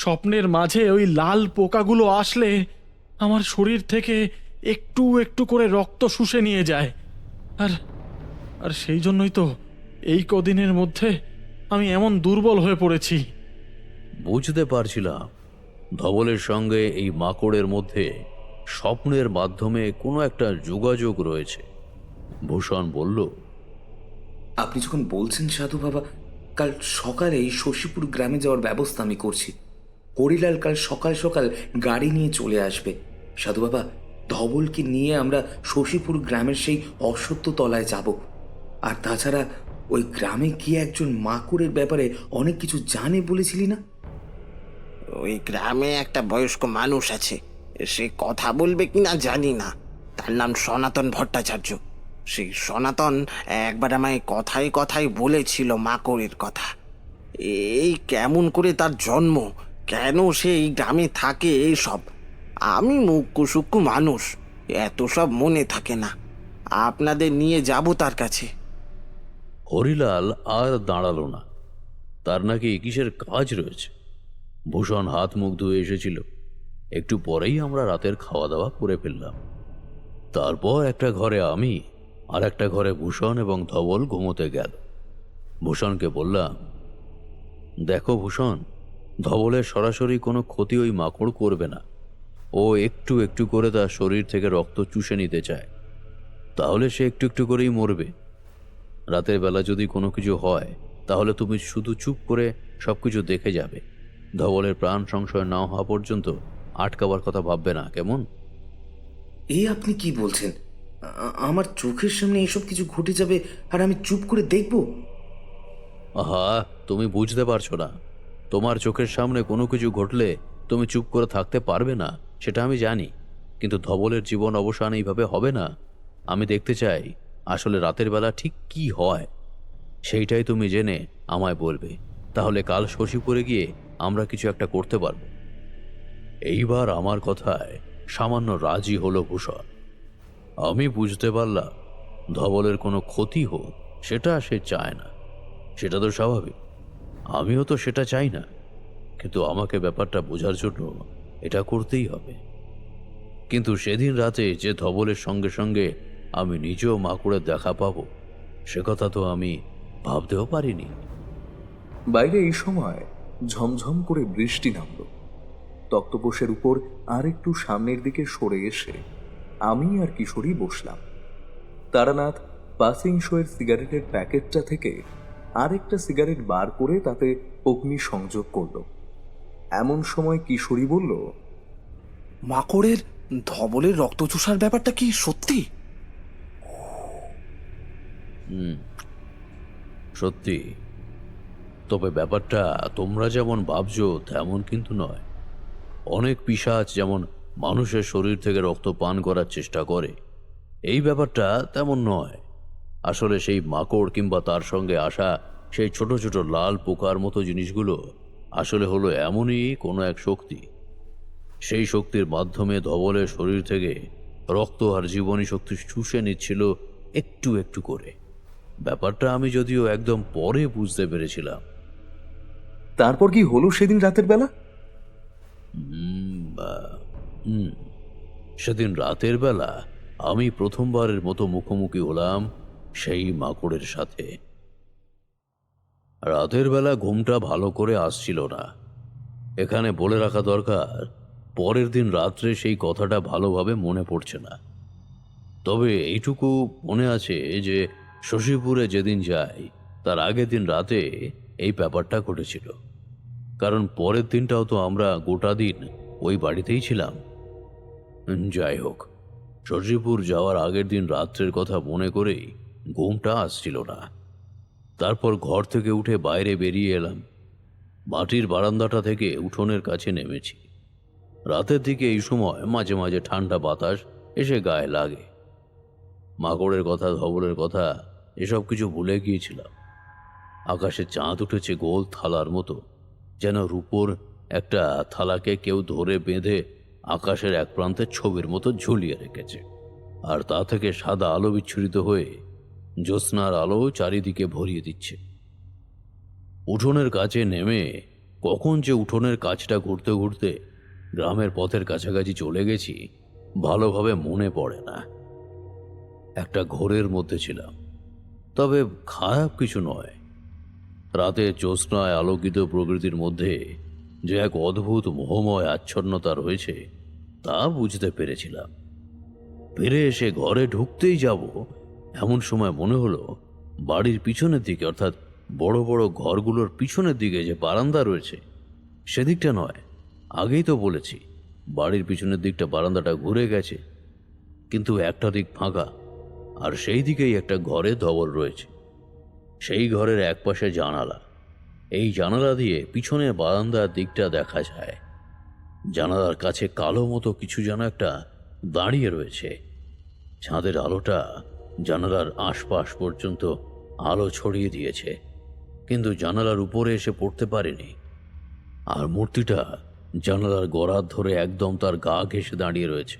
স্বপ্নের মাঝে ওই লাল পোকাগুলো আসলে আমার শরীর থেকে একটু একটু করে রক্ত শুষে নিয়ে যায়। আর আর সেই জন্যই তো এই কদিনের মধ্যে আমি এমন দুর্বল হয়ে পড়েছি। বুঝতে পারছিলাম ধবলের সঙ্গে এই মাকড়ের মধ্যে স্বপ্নের মাধ্যমে কোনো একটা যোগাযোগ রয়েছে। ভূষণ বলল, আপনি যখন বলছেন সাধু বাবা, কাল সকালে এই শশীপুর গ্রামে যাওয়ার ব্যবস্থা আমি করছি। হরিলাল কাল সকাল সকাল গাড়ি নিয়ে চলে আসবে। সাধু বাবা, ধবলকে নিয়ে আমরা শশীপুর গ্রামের সেই অশ্বত্থ তলায় যাব। আর তাছাড়া ওই গ্রামে গিয়ে একজন মাকুরের ব্যাপারে অনেক কিছু জানে বলেছিলি না? ওই গ্রামে একটা বয়স্ক মানুষ আছে, সে কথা বলবে কিনা জানি না। তার নাম সনাতন ভট্টাচার্য। সেই সনাতন একবার আমায় কথায় কথায় বলেছিল মাকড়ের কথা। এই কেমন করে তার জন্ম, কেন সে এই গ্রামে থাকে, এইসব আমি মুক্কু সুক্কু মানুষ, এত সব মনে থাকে না। আপনাদের নিয়ে যাব তার কাছে। হরিলাল আর দাঁড়ালো না। তার নাকি কিসের কাজ রয়েছে। ভূষণ হাত মুখ ধুয়ে এসেছিল। একটু পরেই আমরা রাতের খাওয়া দাওয়া করে ফেললাম। তারপর একটা ঘরে আমি আর একটা ঘরে ভূষণ এবং ধবল ঘুমোতে গেল। ভূষণকে বললাম, দেখো ভূষণ, ধবলের সরাসরি কোনো ক্ষতি ওই মাকড় করবে না। ও একটু একটু করে তার শরীর থেকে রক্ত চুষে নিতে চায়, তাহলে সে একটু একটু করেই মরবে। রাতের বেলা যদি কোনো কিছু হয় তাহলে তুমি শুধু চুপ করে সবকিছু দেখে যাবে। ধবলের প্রাণ সংশয় না হওয়া পর্যন্ত আটকাবার কথা ভাববে না, কেমন? এই আপনি কি বলছেন? আমার চোখের সামনে এসব কিছু ঘটে যাবে আর আমি চুপ করে দেখব? আহা, তুমি বুঝতে পারছো না। তোমার চোখের সামনে কোনো কিছু ঘটলে তুমি চুপ করে থাকতে পারবে না, সেটা আমি জানি। কিন্তু ধবলের জীবন অবসান এইভাবে হবে না। আমি দেখতে চাই আসলে রাতের বেলা ঠিক কি হয়। সেইটাই তুমি জেনে আমায় বলবে। তাহলে কাল শশীপুরে গিয়ে আমরা কিছু একটা করতে পারবো। এইবার আমার কথায় সামান্য রাজি হলো ভূষণ। আমি বুঝতে পারলাম ধবলের কোনো ক্ষতি হোক সেটা সে চায় না। সেটা তো স্বাভাবিক, আমিও তো সেটা চাই না। কিন্তু আমাকে ব্যাপারটা বোঝার জন্য এটা করতেই হবে। কিন্তু সেদিন রাতে যে ধবলের সঙ্গে সঙ্গে আমি নিজেও মাকুড়ের দেখা পাবো, সে কথা তো আমি ভাবতেও পারিনি। বাইরে এই সময় ঝমঝম করে বৃষ্টি নামল। তক্তপোষের উপর আর একটু সামনের দিকে সরে এসে আমি আর কিশোরী বসলাম। তারানাথ পাসিং শোয়ের সিগারেটের প্যাকেটটা থেকে আরেকটা সিগারেট বার করে তাতে অগ্নি সংযোগ করল। এমন সময় কিশোরী বলল, মাকড়ের ধবলের রক্তচোষার ব্যাপারটা কি সত্যি? সত্যি, তবে ব্যাপারটা তোমরা যেমন ভাবছো তেমন কিন্তু নয়। অনেক পিশাচ যেমন মানুষের শরীর থেকে রক্ত পান করার চেষ্টা করে, এই ব্যাপারটা তেমন নয়। আসলে সেই মাকড় কিংবা তার সঙ্গে আসা সেই ছোট ছোট লাল পোকার মতো জিনিসগুলো আসলে হলো এমনই কোনো এক শক্তি। সেই শক্তির মাধ্যমে ধবলের শরীর থেকে রক্ত আর জীবনী শক্তি চুষে নিচ্ছিল একটু একটু করে। ব্যাপারটা আমি যদিও একদম পরে বুঝতে পেরেছিলাম। তারপর কি হলো সেদিন রাতের বেলা? সেদিন রাতের বেলা আমি প্রথমবারের মতো মুখোমুখি হলাম সেই মাকড়ের সাথে। রাতের বেলা ঘুমটা ভালো করে আসছিল না। এখানে বলে রাখা দরকার, পরের দিন রাত্রে সেই কথাটা ভালোভাবে মনে পড়ছে না। তবে এইটুকু মনে আছে যে শশীপুরে যেদিন যাই তার আগের দিন রাতে এই ব্যাপারটা ঘটেছিল। কারণ পরের দিনটাও তো আমরা গোটা দিন ওই বাড়িতেই ছিলাম। যাই হোক, শশীপুর যাওয়ার আগের দিন রাত্রের কথা মনে করেই ঘুমটা আসছিল না। তারপর ঘর থেকে উঠে বাইরে বেরিয়ে এলাম। মাটির বারান্দাটা থেকে উঠোনের কাছে নেমেছি। রাতের দিকে এই সময় মাঝে মাঝে ঠান্ডা বাতাস এসে গায়ে লাগে। মাকড়ের কথা, ধবলের কথা এসব কিছু ভুলে গিয়েছিলাম। আকাশে চাঁদ উঠেছে গোল থালার মতো, যেন রূপোর একটা থালাকে কেউ ধরে বেঁধে আকাশের এক প্রান্তে ছবির মতো ঝুলিয়ে রেখেছে। আর তা থেকে সাদা আলো বিচ্ছুরিত হয়ে জ্যোৎস্নার আলো চারিদিকে ভরিয়ে দিচ্ছে। উঠোনের কাছে নেমে কখন যে উঠোনের কাছটা ঘুরতে ঘুরতে গ্রামের পথের কাছাকাছি চলে গেছি ভালোভাবে মনে পড়ে না। একটা ঘোরের মধ্যে ছিলাম, তবে খারাপ কিছু নয়। রাতে জ্যোৎস্নায় আলোকিত প্রকৃতির মধ্যে যে এক অদ্ভুত মোহময় আচ্ছন্নতা রয়েছে তা বুঝতে পেরেছিলাম। ফিরে এসে ঘরে ঢুকতেই যাব এমন সময় মনে হলো বাড়ির পিছনের দিকে, অর্থাৎ বড় বড় ঘরগুলোর পিছনের দিকে যে বারান্দা রয়েছে সেদিকটা নয়, আগেই তো বলেছি বাড়ির পিছনের দিকটা বারান্দাটা ঘুরে গেছে, কিন্তু একটা দিক ফাঁকা, আর সেই দিকেই একটা ঘরে ধবল রয়েছে। সেই ঘরের একপাশে জানালা, এই জানালা দিয়ে পিছনে বারান্দার দিকটা দেখা যায়। জানালার কাছে কালো মতো কিছু যেন একটা দাঁড়িয়ে রয়েছে। চাঁদের আলোটা জানালার আশপাশ পর্যন্ত আলো ছড়িয়ে দিয়েছে, কিন্তু জানালার উপরে এসে পড়তে পারেনি। আর মূর্তিটা জানালার গড়ার ধরে একদম তার গা ঘেঁষে দাঁড়িয়ে রয়েছে।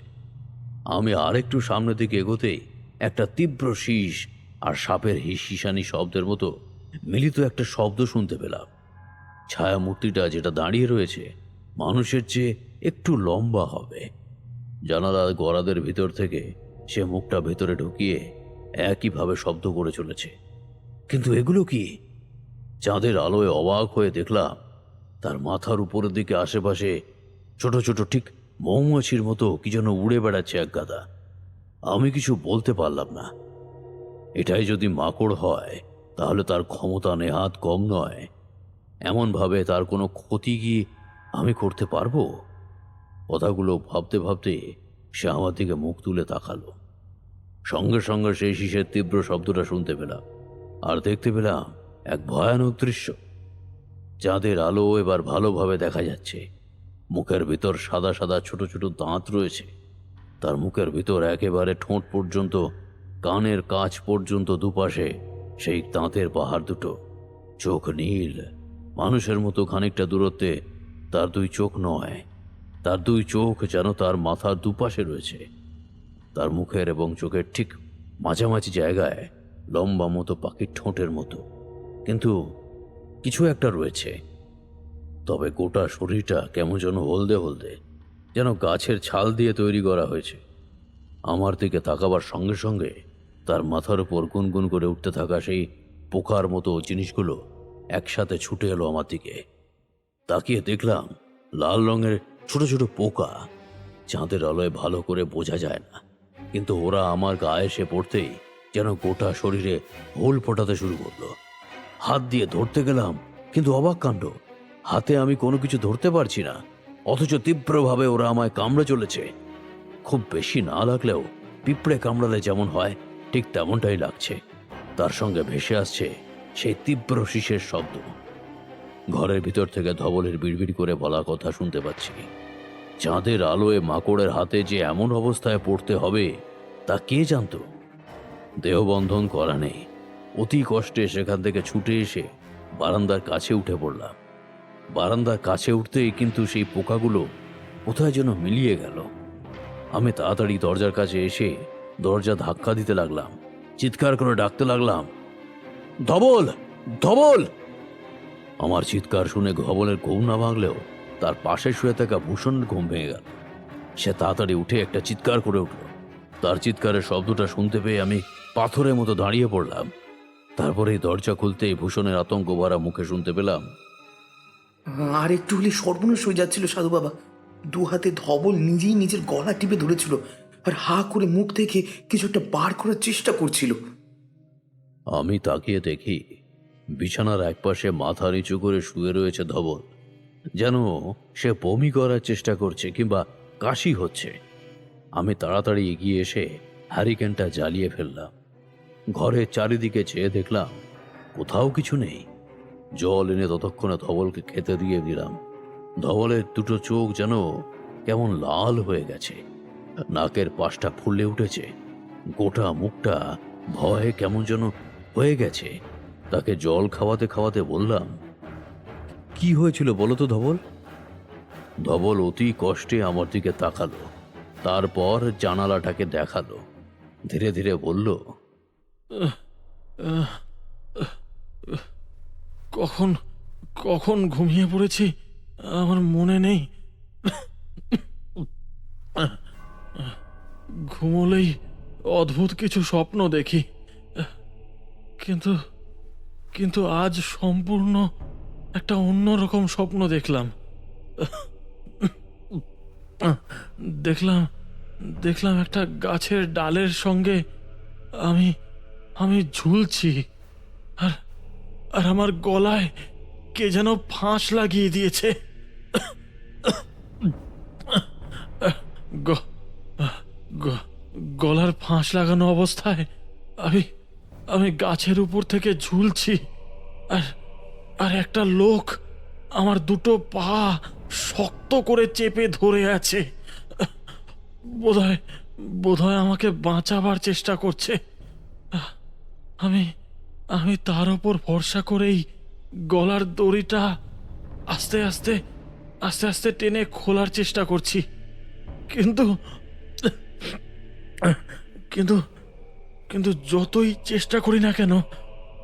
আমি আরেকটু সামনের দিকে এগোতেই একটা তীব্র শীষ আর সাপের হিসিসানি শব্দের মতো মিলিত একটা শব্দ শুনতে পেলাম। ছায়া মূর্তিটা যেটা দাঁড়িয়ে রয়েছে মানুষের চেয়ে একটু লম্বা হবে। জানালার গড়াদের ভিতর থেকে সে মুখটা ভেতরে ঢুকিয়ে একইভাবে শব্দ করে চলেছে। কিন্তু এগুলো কি? চাঁদের আলোয় অবাক হয়ে দেখলাম তার মাথার উপরের দিকে আশেপাশে ছোট ছোট ঠিক মৌমাছির মতো কি যেন উড়ে বেড়াচ্ছে এক গাদা। আমি কিছু বলতে পারলাম না। এটাই যদি মাকড় হয় তাহলে তার ক্ষমতা নেহাত কম নয়। এমনভাবে তার কোনো ক্ষতি কি আমি করতে পারবো? কথাগুলো ভাবতে ভাবতে সে আমার দিকে মুখ তুলে তাকালো। সঙ্গে সঙ্গে সেই শীষের তীব্র শব্দটা শুনতে পেলাম, আর দেখতে পেলাম এক ভয়ানক দৃশ্য। চাঁদের আলো এবার ভালোভাবে দেখা যাচ্ছে। মুখের ভিতর সাদা সাদা ছোট ছোট দাঁত রয়েছে। তার মুখের ভিতর একেবারে ঠোঁট পর্যন্ত, কানের কাছ পর্যন্ত দুপাশে সেই দাঁতের পাহাড় দুটো। চোখ নীল, মানুষের মতো খানিকটা দূরত্বে তার দুই চোখ নয়, তার দুই চোখ যেন তার মাথার দুপাশে রয়েছে। তার মুখের এবং চোখের ঠিক মাঝামাঝি জায়গায় লম্বা মতো পাখির ঠোঁটের মতো কিন্তু কিছু একটা রয়েছে। তবে গোটা শরীরটা কেমন যেন হলদে হলদে, যেন গাছের ছাল দিয়ে তৈরি করা হয়েছে। আমার দিকে তাকাবার সঙ্গে সঙ্গে তার মাথার উপর গুনগুন করে উঠতে থাকা সেই পোকার মতো জিনিসগুলো একসাথে ছুটে এলো আমার দিকে। তাকিয়ে দেখলাম লাল রঙের ছোট ছোট পোকা। চাঁদের আলোয় ভালো করে বোঝা যায় না, কিন্তু ওরা আমার গায়ে এসে পড়তেই যেন গোটা শরীরে হোল ফোটাতে শুরু করলো। হাত দিয়ে ধরতে গেলাম, কিন্তু অবাক কাণ্ড, হাতে আমি কোনো কিছু ধরতে পারছি না, অথচ তীব্রভাবে ওরা আমায় কামড়ে চলেছে। খুব বেশি না লাগলেও পিঁপড়ে কামড়ালে যেমন হয় ঠিক তেমনটাই লাগছে। তার সঙ্গে ভেসে আসছে সেই তীব্র শীষের শব্দ। ঘরের ভিতর থেকে ধবলের বিড়বিড় করে বলা কথা শুনতে পাচ্ছি। চাঁদের আলোয় মাকড়ের হাতে যে এমন অবস্থায় পড়তে হবে তা কে জানত। দেহবন্ধন করা নেই, অতি কষ্টে সেখান থেকে ছুটে এসে বারান্দার কাছে উঠে পড়লাম। বারান্দার কাছে উঠতেই কিন্তু সেই পোকাগুলো কোথায় যেন মিলিয়ে গেল। আমি তাড়াতাড়ি দরজার কাছে এসে দরজা ধাক্কা দিতে লাগলাম, চিৎকার করে ডাকতে লাগলাম, ধবল, ধবল! আমার চিৎকার শুনে ধবলের ঘুম না ভাঙলেও তার পাশে শুয়ে থাকা ভূষণ ঘুম ভেঙে গেল। সে তাড়াতাড়ি উঠে একটা চিৎকার করে উঠল। তার চিৎকারের শব্দটা শুনতে পেয়ে আমি পাথরের মতো দাঁড়িয়ে পড়লাম। তারপরেই দরজা খুলতেই ভূষণের আতঙ্ক ভরা মুখে শুনতে পেলাম, আর একটু হলে সর্বনাশ হয়ে যাচ্ছিল সাধু বাবা। দু হাতে ধবল নিজেই নিজের গলা টিপে ধরেছিল আর হা করে মুখ থেকে কিছু একটা বার করার চেষ্টা করছিল। আমি তাকিয়ে দেখি বিছানার একপাশে মাথা নিচু করে শুয়ে রয়েছে ধবল, যেন সে বমি করার চেষ্টা করছে কিংবা কাশি হচ্ছে। আমি তাড়াতাড়ি এগিয়ে এসে হ্যারিকেনটা জ্বালিয়ে ফেললাম। ঘরের চারিদিকে চেয়ে দেখলাম কোথাও কিছু নেই। জল এনে ততক্ষণে ধবলকে খেতে দিয়ে দিলাম। ধবলের দুটো চোখ যেন কেমন লাল হয়ে গেছে, নাকের পাশটা ফুলে উঠেছে, গোটা মুখটা ভয়ে কেমন যেন হয়ে গেছে। তাকে জল খাওয়াতে খাওয়াতে বললাম, কি হয়েছিল বলো তো ধবল? ধবল অতি কষ্টে আমার দিকে তাকালো, তারপর জানালাটাকে দেখালো, ধীরে ধীরে বলল, কখন কখন ঘুমিয়ে পড়েছি আমার মনে নেই। ঘুমোলেই অদ্ভুত কিছু স্বপ্ন দেখি, কিন্তু কিন্তু আজ সম্পূর্ণ একটা অন্যরকম স্বপ্ন দেখলাম। দেখলাম দেখলাম একটা গাছের ডালের সঙ্গে আমি আমি ঝুলছি, আর আর আমার গলায় কে যেন ফাঁস লাগিয়ে দিয়েছে। গ- গ- গলার ফাঁস লাগানো অবস্থায় আমি আমি গাছের উপর থেকে ঝুলছি, আর আর একটা লোক আমার দুটো পা শক্ত করে চেপে ধরে আছে। বোধহয় বোধহয় আমাকে বাঁচাবার চেষ্টা করছে। আমি আমি তার ওপর ভরসা করেই গলার দড়িটা আস্তে আস্তে আস্তে আস্তে টেনে খোলার চেষ্টা করছি, কিন্তু কিন্তু কিন্তু যতই চেষ্টা করি না কেন,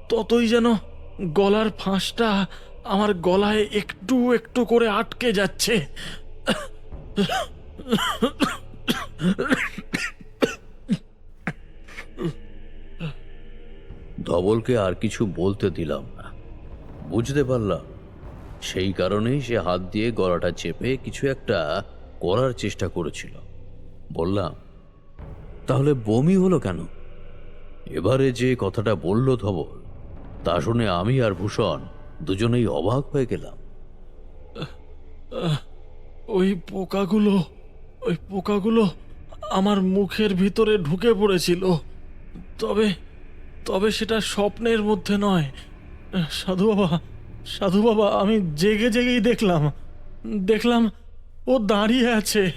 ততই যেন গলার ফাঁসটা আমার গলায় একটু একটু করে আটকে যাচ্ছে। ধবলকে আর কিছু বলতে দিলাম না। বুঝতে পারলাম সেই কারণেই সে হাত দিয়ে গলাটা চেপে কিছু একটা করার চেষ্টা করেছিল। বললাম, তাহলে বমি হলো কেন? এবারে যে কথাটা বলল ধবল, তা শুনে আমি আর ভূষণ দুজনেই অবাক হয়ে গেলাম। ওই পোকাগুলো আমার মুখের ভিতরে ঢুকে পড়েছিল, তবে তবে সেটা স্বপ্নের মধ্যে নয়। সাধু বাবা, আমি জেগে জেগেই দেখলাম ও দাঁড়িয়ে আছে,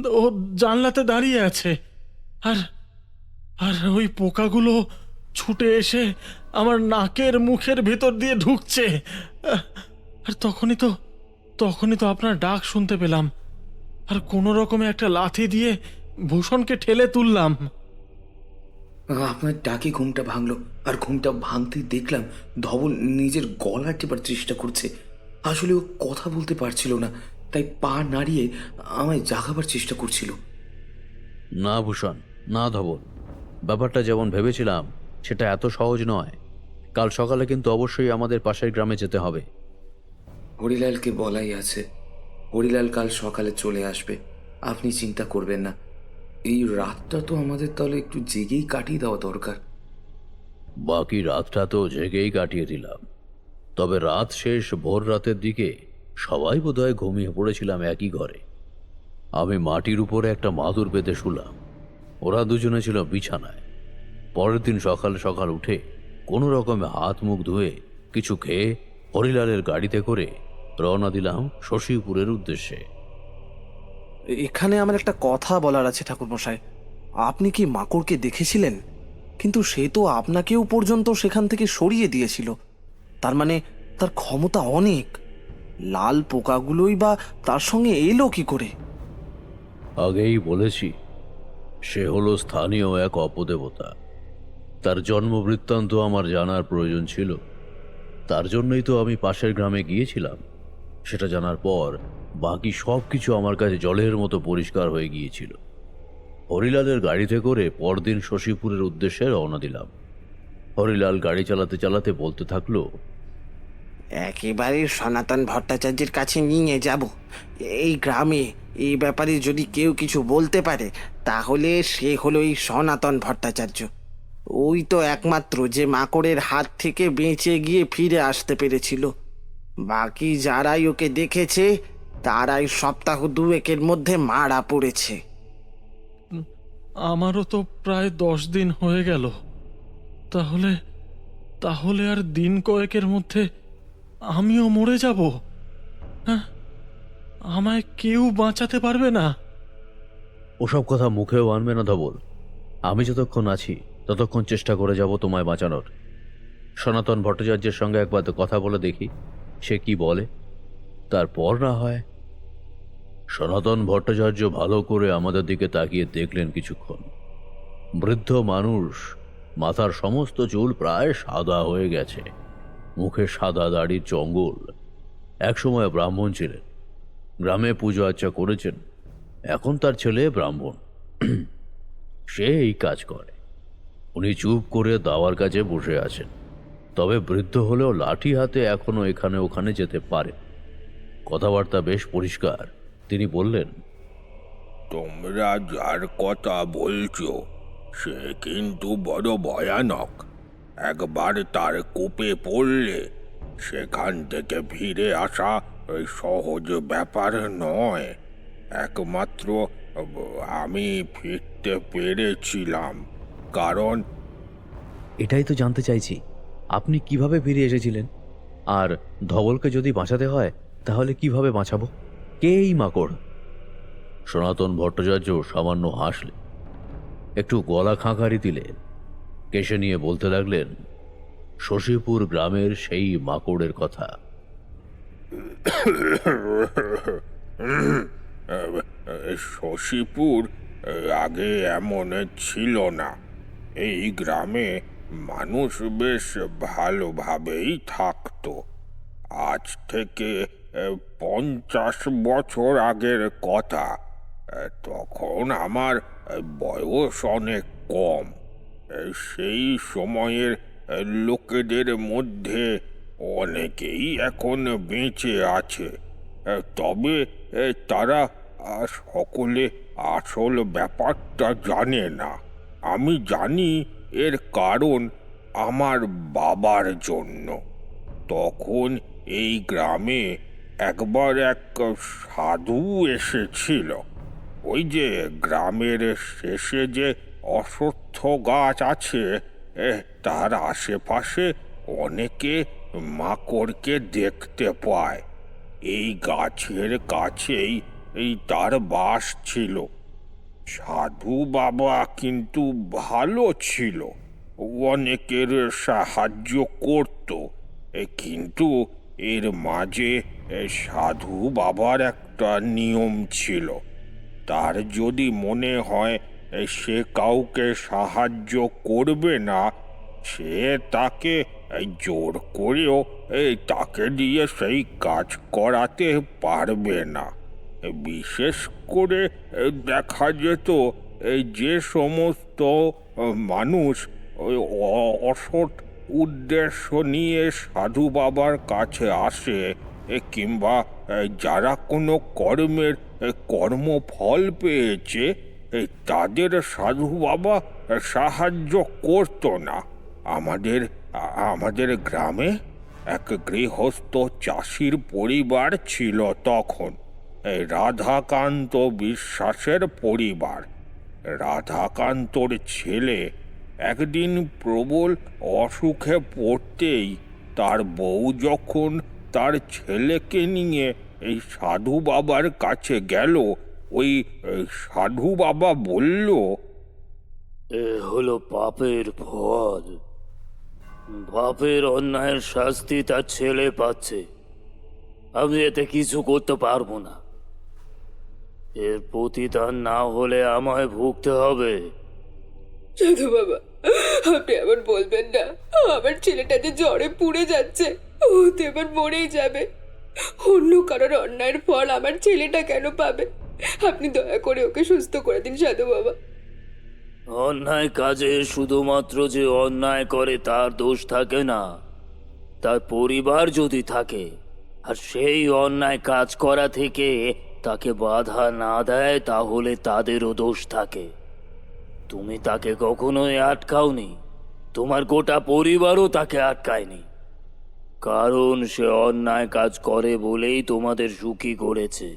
ও জানলাতে দাঁড়িয়ে আছে, আর আর ওই পোকাগুলো ছুটে এসে আমার নাকের মুখের ভিতর দিয়ে ঢুকছে। আর তখনই তো আপনার ডাক শুনতে পেলাম, আর কোনো রকমে একটা লাথি দিয়ে ভূষণকে ঠেলে তুললাম। আপনার ডাকে ঘুমটা ভাঙলো, আর ঘুমটা ভাঙতেই দেখলাম ধবল নিজের গলা টেপার চেষ্টা করছে। আসলে ও কথা বলতে পারছিল না, তাই পা নাড়িয়ে আমায় জাগাবার চেষ্টা করছিল। না ভূষণ, না ধবল, ব্যাপারটা যেমন ভেবেছিলাম সেটা এত সহজ নয়। কাল সকালে কিন্তু অবশ্যই আমাদের পাশের গ্রামে যেতে হবে। হরিলালকে বলাই আছে, হরিলাল কাল সকালে চলে আসবে, আপনি চিন্তা করবেন না। এই রাতটা তো আমাদের তাহলে একটু জেগেই কাটিয়ে দেওয়া দরকার। বাকি রাতটা তো জেগেই কাটিয়ে দিলাম, তবে রাত শেষ ভোর রাতের দিকে সবাই বোধহয় ঘুমিয়ে পড়েছিলাম একই ঘরে। আমি মাটির উপরে একটা মাদুর পেতে শুলাম, ওরা দুজনে ছিল বিছানায়। পরের দিন সকাল সকাল উঠে কোনো রকমে হাত মুখ ধুয়ে কিছু খেয়ে হরিলালের গাড়িতে করে রওনা দিলাম শশীপুরের উদ্দেশ্যে। এখানে আমার একটা কথা বলার আছে ঠাকুরমশাই। আপনি কি মাকড়কে দেখেছিলেন? কিন্তু সে তো আপনাকেও পর্যন্ত সেখান থেকে সরিয়ে দিয়েছিল। তার মানে তার ক্ষমতা অনেক। লাল পোকাগুলোই বা তার সঙ্গে এলো কি করে? আগেই বলেছি, সে হলো স্থানীয় এক অপদেবতা। তার জন্ম বৃত্তান্ত আমার জানার প্রয়োজন ছিল, তার জন্যই তো আমি পাশের গ্রামে গিয়েছিলাম। সেটা জানার পর বাকি সব কিছু আমার কাছে জলের মতো পরিষ্কার হয়ে গিয়েছিল। হরিলালের গাড়িতে করে পরদিন শশীপুরের উদ্দেশ্যে রওনা দিলাম। হরিলাল গাড়ি চালাতে চালাতে বলতে থাকলো, একেবারে সনাতন ভট্টাচার্যের কাছে নিয়ে যাব। এই গ্রামে এই ব্যাপারে যদি কেউ কিছু বলতে পারে, তাহলে সে হলো এই সনাতন ভট্টাচার্য। ওই তো একমাত্র যে মাকড়ের হাত থেকে বেঁচে গিয়ে ফিরে আসতে পেরেছিল। বাকি যারাই ওকে দেখেছে, তারাই সপ্তাহ দুয়েকের মধ্যে মারা পড়েছে। আমারও তো প্রায় 10 দিন হয়ে গেল। তাহলে তাহলে আর দিন কয়েকের মধ্যে আমিও মরে যাব? হ্যাঁ, আমায় কেউ বাঁচাতে পারবে না? ওসব কথা মুখেও আনবে না ধবল। আমি যতক্ষণ আছি ততক্ষণ চেষ্টা করে যাব তোমায় বাঁচানোর। সনাতন ভট্টাচার্যের সঙ্গে একবার তো কথা বলে দেখি সে কি বলে, তারপর না হয়। সনাতন ভট্টাচার্য ভালো করে আমাদের দিকে তাকিয়ে দেখলেন কিছুক্ষণ। বৃদ্ধ মানুষ, মাথার সমস্ত চুল প্রায় সাদা হয়ে গেছে, মুখে সাদা দাড়ির চঙ্গল। একসময় ব্রাহ্মণ ছিলেন, গ্রামে পুজো আর্চা করেছেন, এখন তার ছেলে ব্রাহ্মণ। সে এই কাজ করে। উনি চুপ করে দাওয়ার কাছে বসে আছেন, তবে বৃদ্ধ হলেও লাঠি হাতে এখনো এখানে ওখানে যেতে পারে। কথাবার্তা বেশ পরিষ্কার। তিনি বললেন, তোমরা যার কথা বলছো সে কিন্তু বড় ভয়ানক। একবার তার কূপে পড়লে সেখান থেকে ফিরে আসা ওই সহজ ব্যাপার নয়। একমাত্র আমি ফিরতে পেরেছিলাম, কারণ এটাই তো জানতে চাইছি, আপনি কিভাবে ফিরে এসেছিলেন? আর ধবলকে যদি বাঁচাতে হয় তাহলে কিভাবে বাঁচাবো? কে এই মাকড়? সনাতন ভট্টাচার্য সামান্য হাসলেন, একটু গলা খাঁকারি দিলেন, কেশে নিয়ে বলতে লাগলেন শশীপুর গ্রামের সেই মাকড়ের কথা। শশীপুর আগে এমন ছিল না। এই গ্রামে মানুষ বেশ ভালোভাবেই থাকতো। আজ থেকে 50 বছর আগের কথা। তখন আমার বয়স অনেক কম। সেই সময়ের লোকেদের মধ্যে অনেকেই এখন বেঁচে আছে, তবে তারা সকলে আসল ব্যাপারটা জানে না। আমি জানি এর কারণ আমার বাবার জন্য। তখন এই গ্রামে একবার এক সাধু এসেছিল। ওই যে গ্রামের শেষে যে অশ্বত্থ গাছ আছে, তার আশেপাশে অনেকে মাকড়কে দেখতে পায়। এই গাছের কাছেই তার বাস ছিল। সাধু বাবা কিন্তু ভালো ছিল, অনেকের সাহায্য করত, কিন্তু এর মাঝে সাধু বাবার একটা নিয়ম ছিল। তার যদি মনে হয় সে কাউকে সাহায্য করবে না, সে তাকে জোর করেও তাকে দিয়ে সেই কাজ করাতে পারবে না। বিশেষ করে দেখা যেত যে সমস্ত মানুষ ওই অসৎ উদ্দেশ্য নিয়ে সাধু বাবার কাছে আসে, কিংবা যারা কোনো কর্মের কর্মফল পেয়েছে, তাদের সাধু বাবা সাহায্য করতো না। আমাদের গ্রামে এক গৃহস্থ চাষির পরিবার ছিল তখন, রাধাকান্ত বিশ্বাসের পরিবার। রাধাকান্তর ছেলে একদিন প্রবল অসুখে পড়তেই তার বউ যখন তার ছেলেকে নিয়ে এই সাধু বাবার কাছে গেল, ওই সাধু বাবা বলল, এ হলো পাপের ফল। বাপের অন্যায়ের শাস্তি তার ছেলে পাচ্ছে। আমি এতে কিছু করতে পারবো না। এর প্রতিদান না হলে আমায় ভুগতে হবে। সাধু বাবা, আপনি আবার বলবেন না। আমার ছেলেটা যে জ্বরে পুড়ে যাচ্ছে, ও তো এবার মরেই যাবে। অন্য কারোর অন্যায়ের ফল আমার ছেলেটা কেন পাবে? আপনি দয়া করে ওকে সুস্থ করে দিন সাধু বাবা। অন্যায় কাজে শুধুমাত্র যে অন্যায় করে তার দোষ থাকে না, তার পরিবার যদি থাকে আর সেই অন্যায় কাজ করা থেকে তাকে বাধা না দেয়, তাহলে তাদেরও দোষ থাকে। তুমি তাকে কখনোই আটকাওনি, তোমার গোটা পরিবারও তাকে আটকায়নি, কারণ সে অন্যায় কাজ করে বলেই তোমাদের সুখী করেছে।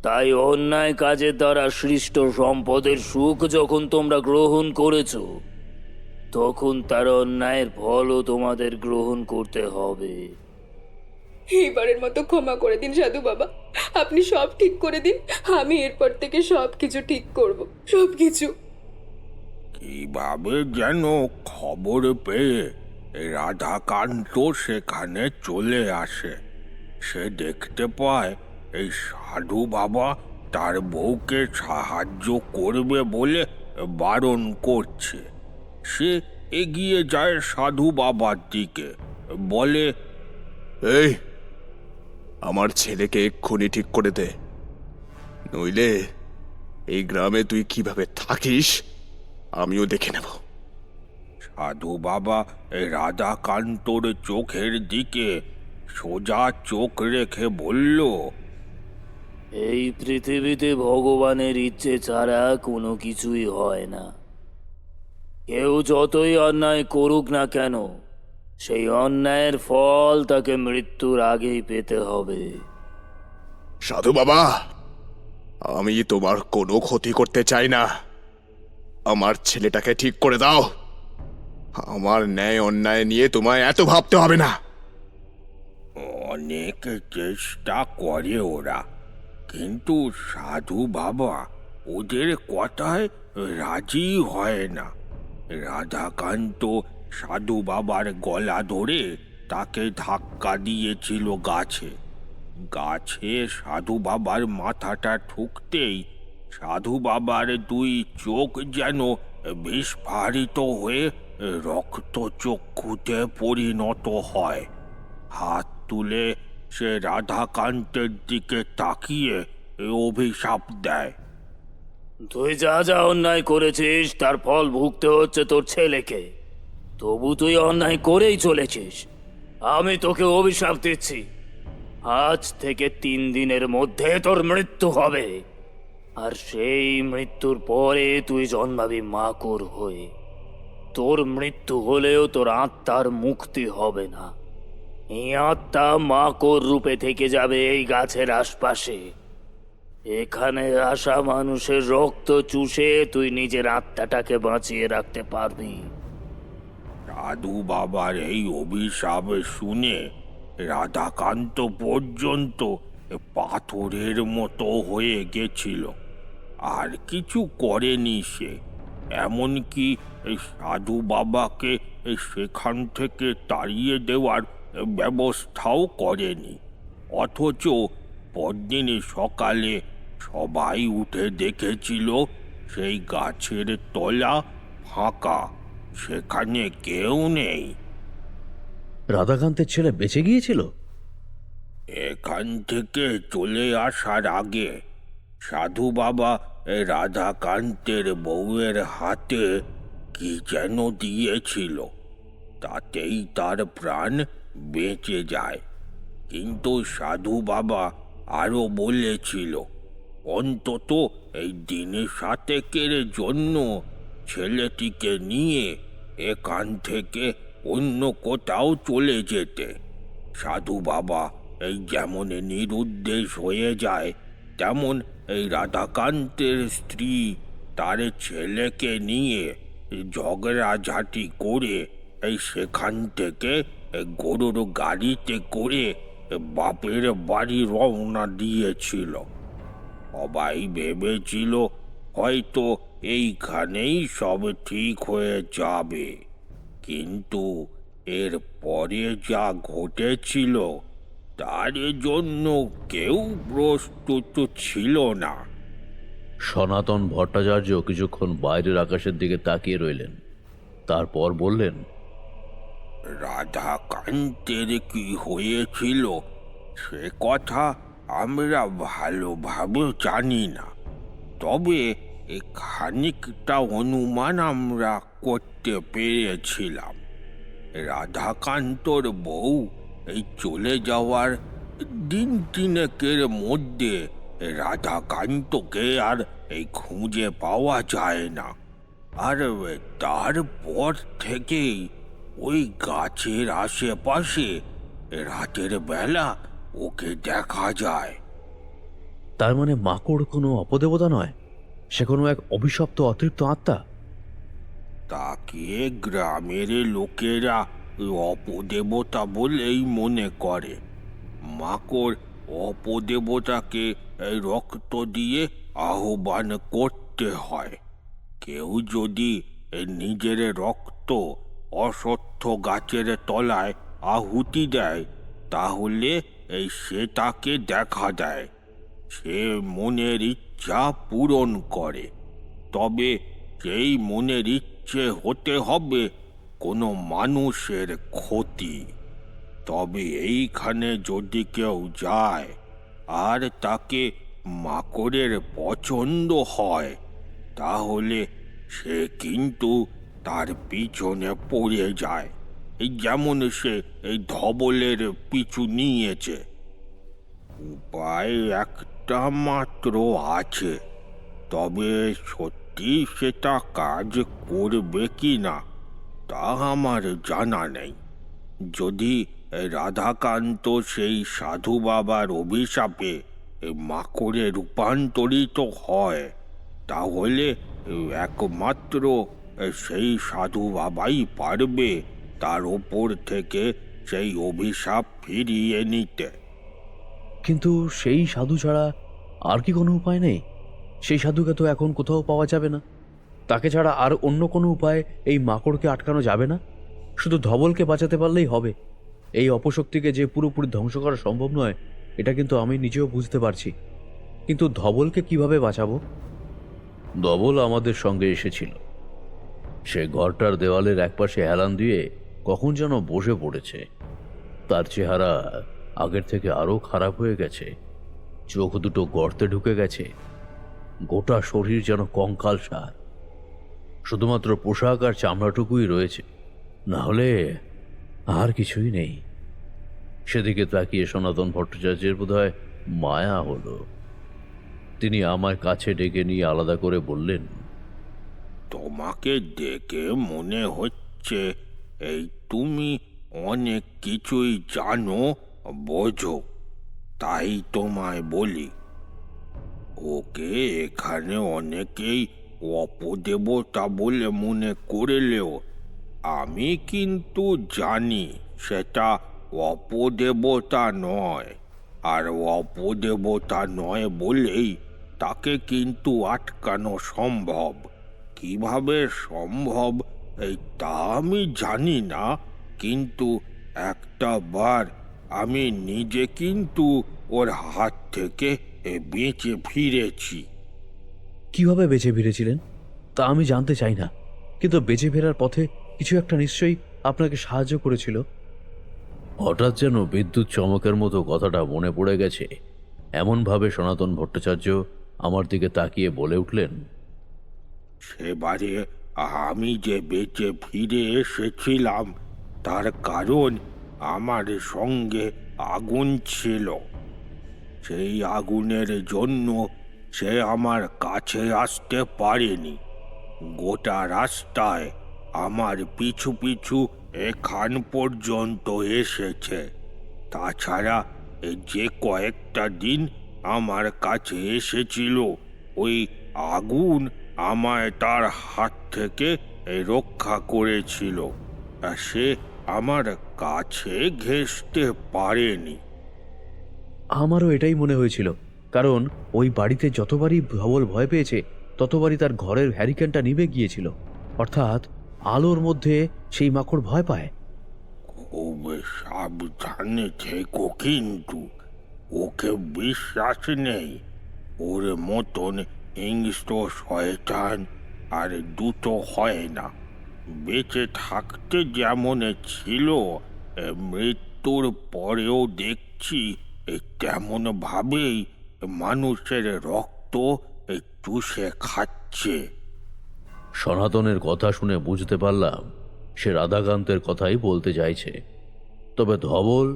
তাই অন্যায় কাজের দ্বারা সৃষ্ট সম্পদের সুখ যখন তোমরা গ্রহণ করেছো, তখন তার অন্যায়ের ফলও তোমাদের গ্রহণ করতে হবে। এইবারের মতো ক্ষমা করে দিন সাধু বাবা। আপনি সব ঠিক করে দিন। আমি এরপর থেকে সব কিছু ঠিক করব, সব কিছু। কিভাবে যেন খবর পেয়ে রাধাকান্ত সেখানে চলে আসে। সে দেখতে পায় এই সাধু বাবা তার বউকে সাহায্য করবে বলে বারণ করছে। সে এগিয়ে যায় সাধু বাবার দিকে, বলে, এই, আমার ছেলেকে এক্ষুনি ঠিক করে দে, নইলে এই গ্রামে তুই কিভাবে থাকিস আমিও দেখে নেব। সাধু বাবা রাধাকান্তর চোখের দিকে সোজা চোখ রেখে বলল, এই পৃথিবীতে ভগবানের ইচ্ছে ছাড়া কোনো কিছুই হয় না। কেউ যতই অন্যায় করুক না কেন, সেই অন্যায়ের ফল তাকে মৃত্যুর আগেই পেতে হবে। সাধু বাবা, আমি তোমার কোনো ক্ষতি করতে চাই না। আমার ছেলেটাকে ঠিক করে দাও। আমার ন্যায় অন্যায় নিয়ে তোমায় এত ভাবতে হবে না। অনেক চেষ্টা করে ওরা, কিন্তু সাধু বাবা ওদের কথায় রাজি হয় না। রাধাকান্ত সাধু বাবার গলা ধরে তাকে ধাক্কা দিয়েছিল গাছে। গাছে সাধু বাবার মাথাটা ঠুকতেই সাধু বাবার দুই চোখ যেন বিস্ফারিত হয়ে রক্তচক্ষুতে পরিণত হয়। হাত তুলে সে রাধাকান্তের দিকে তাকিয়ে অভিশাপ দেয়। তুই যা যা অন্যায় করেছিস তার ফল ভুগতে হচ্ছে তোর ছেলেকে। তবু তুই অন্যায় করেই চলেছিস। আমি তোকে অভিশাপ দিচ্ছি, আজ থেকে 3 দিনের মধ্যে তোর মৃত্যু হবে। আর সেই মৃত্যুর পরে তুই জন্মাবি মাকড় হয়ে। তোর মৃত্যু হলেও তোর আত্মার মুক্তি হবে না। এই আত্মা মাকড় রূপে থেকে যাবে এই গাছের আশপাশে। এখানে আসা মানুষের রক্ত চুষে তুই নিজের আত্মাটাকে বাঁচিয়ে রাখতে পারবি। সাধু বাবার এই অভিশাপ শুনে রাধাকান্ত পর্যন্ত পাথরের মতো হয়ে গেছিল। আর কিছু করেনি সে। এমনকি সাধু বাবাকে সেখান থেকে তাড়িয়ে দেওয়ার ব্যবস্থাও করেনি। অথচ পরদিন সকালে সবাই উঠে দেখেছিল সেই গাছের তলা ফাঁকা, সেখানে কেউ নেই। রাধাকান্তের ছেলে বেঁচে গিয়েছিল? এখান থেকে চলে আসার আগে সাধু বাবা রাধাকান্তের বউয়ের হাতে কি যেন দিয়েছিল, তাতেই তার প্রাণ বেঁচে যায়। কিন্তু সাধু বাবা আরো বলেছিল, অন্তত এই দিনের সাতেকের জন্য ছেলেটিকে নিয়ে এখান থেকে অন্য কোথাও চলে যেতে। সাধু বাবা এই যেমন নিরুদ্দেশ হয়ে যায়, তেমন এই রাধাকান্তের স্ত্রী তার ছেলেকে নিয়ে ঝগড়াঝাটি করে এই সেখান থেকে গরুর গাড়িতে করে বাপের বাড়ি রওনা দিয়েছিল। সবাই ভেবেছিল হয়তো এইখানেই সব ঠিক হয়ে যাবে, কিন্তু এর পরে যা ঘটেছিল তার জন্য কেউ প্রস্তুত ছিল না। সনাতন ভট্টাচার্য কিছুক্ষণ বাইরের আকাশের দিকে তাকিয়ে রইলেন, তারপর বললেন, রাধাকান্তের কি হয়েছিল সে কথা আমরা ভালোভাবে জানি না, তবে খানিকটা অনুমান আমরা করতে পেরেছিলাম। রাধাকান্তর বউ এই চলে যাওয়ার দিন তিনেকের মধ্যে রাধাকান্তকে আর এই খুঁজে পাওয়া যায় না। আর তারপর থেকেই ওই গাছের আশেপাশে রাতের বেলা ওকে দেখা যায়। তার মানে মাকড় কোনো অপদেবতা নয়, সে কোনো এক অভিশপ্ত অতৃপ্ত আত্মা। তাকে গ্রামের লোকেরা অপদেবতা বলেই মনে করে। মাকড় অপদেবতাকে রক্ত দিয়ে আহ্বান করতে হয়। কেউ যদি নিজের রক্ত অশ্বত্থ গাছের তলায় আহুতি দেয়, তাহলে সে তাকে দেখা দেয়। সে মনের ইচ্ছা পূরণ করে, তবে সেই মনের ইচ্ছে হতে হবে কোনো মানুষের ক্ষতি। তবে এইখানে যদি কেউ যায় আর তাকে মাকড়ের পছন্দ হয়, তাহলে সে কিন্তু তার পিছনে পড়ে যায়, এই যেমন সে এই ধবলের পিছু নিয়েছে। উপায় একটা মাত্র আছে, তবে সত্যি সেটা কাজ করবে কি না তা আমার জানা নেই। যদি রাধাকান্ত সেই সাধু বাবার অভিশাপে মাকড়ে রূপান্তরিত হয়, তাহলে একমাত্র সেই সাধু বাবাই পারবে তার ওপর থেকে সেই অভিশাপ ফিরিয়ে নিতে। কিন্তু সেই সাধু ছাড়া আর কি কোনো উপায় নেই? সেই সাধুকে তো এখন কোথাও পাওয়া যাবে না। তাকে ছাড়া আর অন্য কোনো উপায় এই মাকড়কে আটকানো যাবে না। শুধু ধবলকে বাঁচাতে পারলেই হবে। এই অপশক্তিকে যে পুরোপুরি ধ্বংস করা সম্ভব নয়, এটা কিন্তু আমি নিজেও বুঝতে পারছি। কিন্তু ধবলকে কিভাবে বাঁচাবো? ধবল আমাদের সঙ্গে এসেছিল। সে ঘরটার দেওয়ালের একপাশে হেলান দিয়ে কখন যেন বসে পড়েছে। তার চেহারা আগের থেকে আরো খারাপ হয়ে গেছে। চোখ দুটো গর্তে ঢুকে গেছে। গোটা শরীর যেন কঙ্কাল সার। শুধুমাত্র পোশাক আর চামড়াটুকুই রয়েছে, না হলে আর কিছুই নেই। সেদিকে তাকিয়ে সনাতন ভট্টাচার্যের বোধহয় মায়া হলো। তিনি আমার কাছে ডেকে নিয়ে আলাদা করে বললেন, তোমাকে দেখে মনে হচ্ছে এই তুমি অনেক কিছুই জানো, বোঝো। তাই তোমায় বলি, ওকে এখানে অনেকেই অপদেবতা বলে মনে করলেও আমি কিন্তু জানি সেটা অপদেবতা নয়। আর অপদেবতা নয় বলেই তাকে কিন্তু আটকানো সম্ভব। কিভাবে সম্ভব তা আমি জানি না, কিন্তু একটা বার আমি নিজে কিন্তু ওর হাত থেকে বেঁচে ফিরেছি। কিভাবে বেঁচে ফিরেছিলেন তা আমি জানতে চাই না, কিন্তু বেঁচে ফেরার পথে কিছু একটা নিশ্চয়ই আপনাকে সাহায্য করেছিল। হঠাৎ যেন বিদ্যুৎ চমকের মতো কথাটা মনে পড়ে গেছে। এমনভাবে সনাতন ভট্টাচার্য আমার দিকে তাকিয়ে বলে উঠলেন, সেবারে আমি যে বেঁচে ফিরে এসেছিলাম তার কারণ আমার সঙ্গে আগুন ছিল। সেই আগুনের জন্য সে আমার কাছে আসতে পারেনি। গোটা রাস্তায় আমার পিছু পিছু এখান পর্যন্ত এসেছে। তাছাড়া যে কয়েকটা দিন আমার কাছে এসেছিল, ওই আগুন আমায় তার হাত থেকে রক্ষা করেছিল। সে আমার কাছে ঘেঁষতে পারেনি। আমারও এটাই মনে হয়েছিল, কারণ ওই বাড়িতে যতবারই ধবল ভয় পেয়েছে ততবারই তার ঘরের হ্যারিকেনটা নিভে গিয়েছিল। অর্থাৎ আলোর মধ্যে সেই মাকড় ভয় পায়। খুব সাবধানে থেকো, কিন্তু ওকে বিশ্বাস নেই। ওর মতন হিংস্র শয়তান আর দুটো হয় না। বেঁচে থাকতে যেমন ছিল, মৃত্যুর পরেও দেখছি তেমন ভাবেই মানুষের রক্ত চুষে খাচ্ছে। সনাতনের কথা শুনে বুঝতে পারলাম সে রাধাকান্তের কথাই বলতে চাইছে। তবে ধবল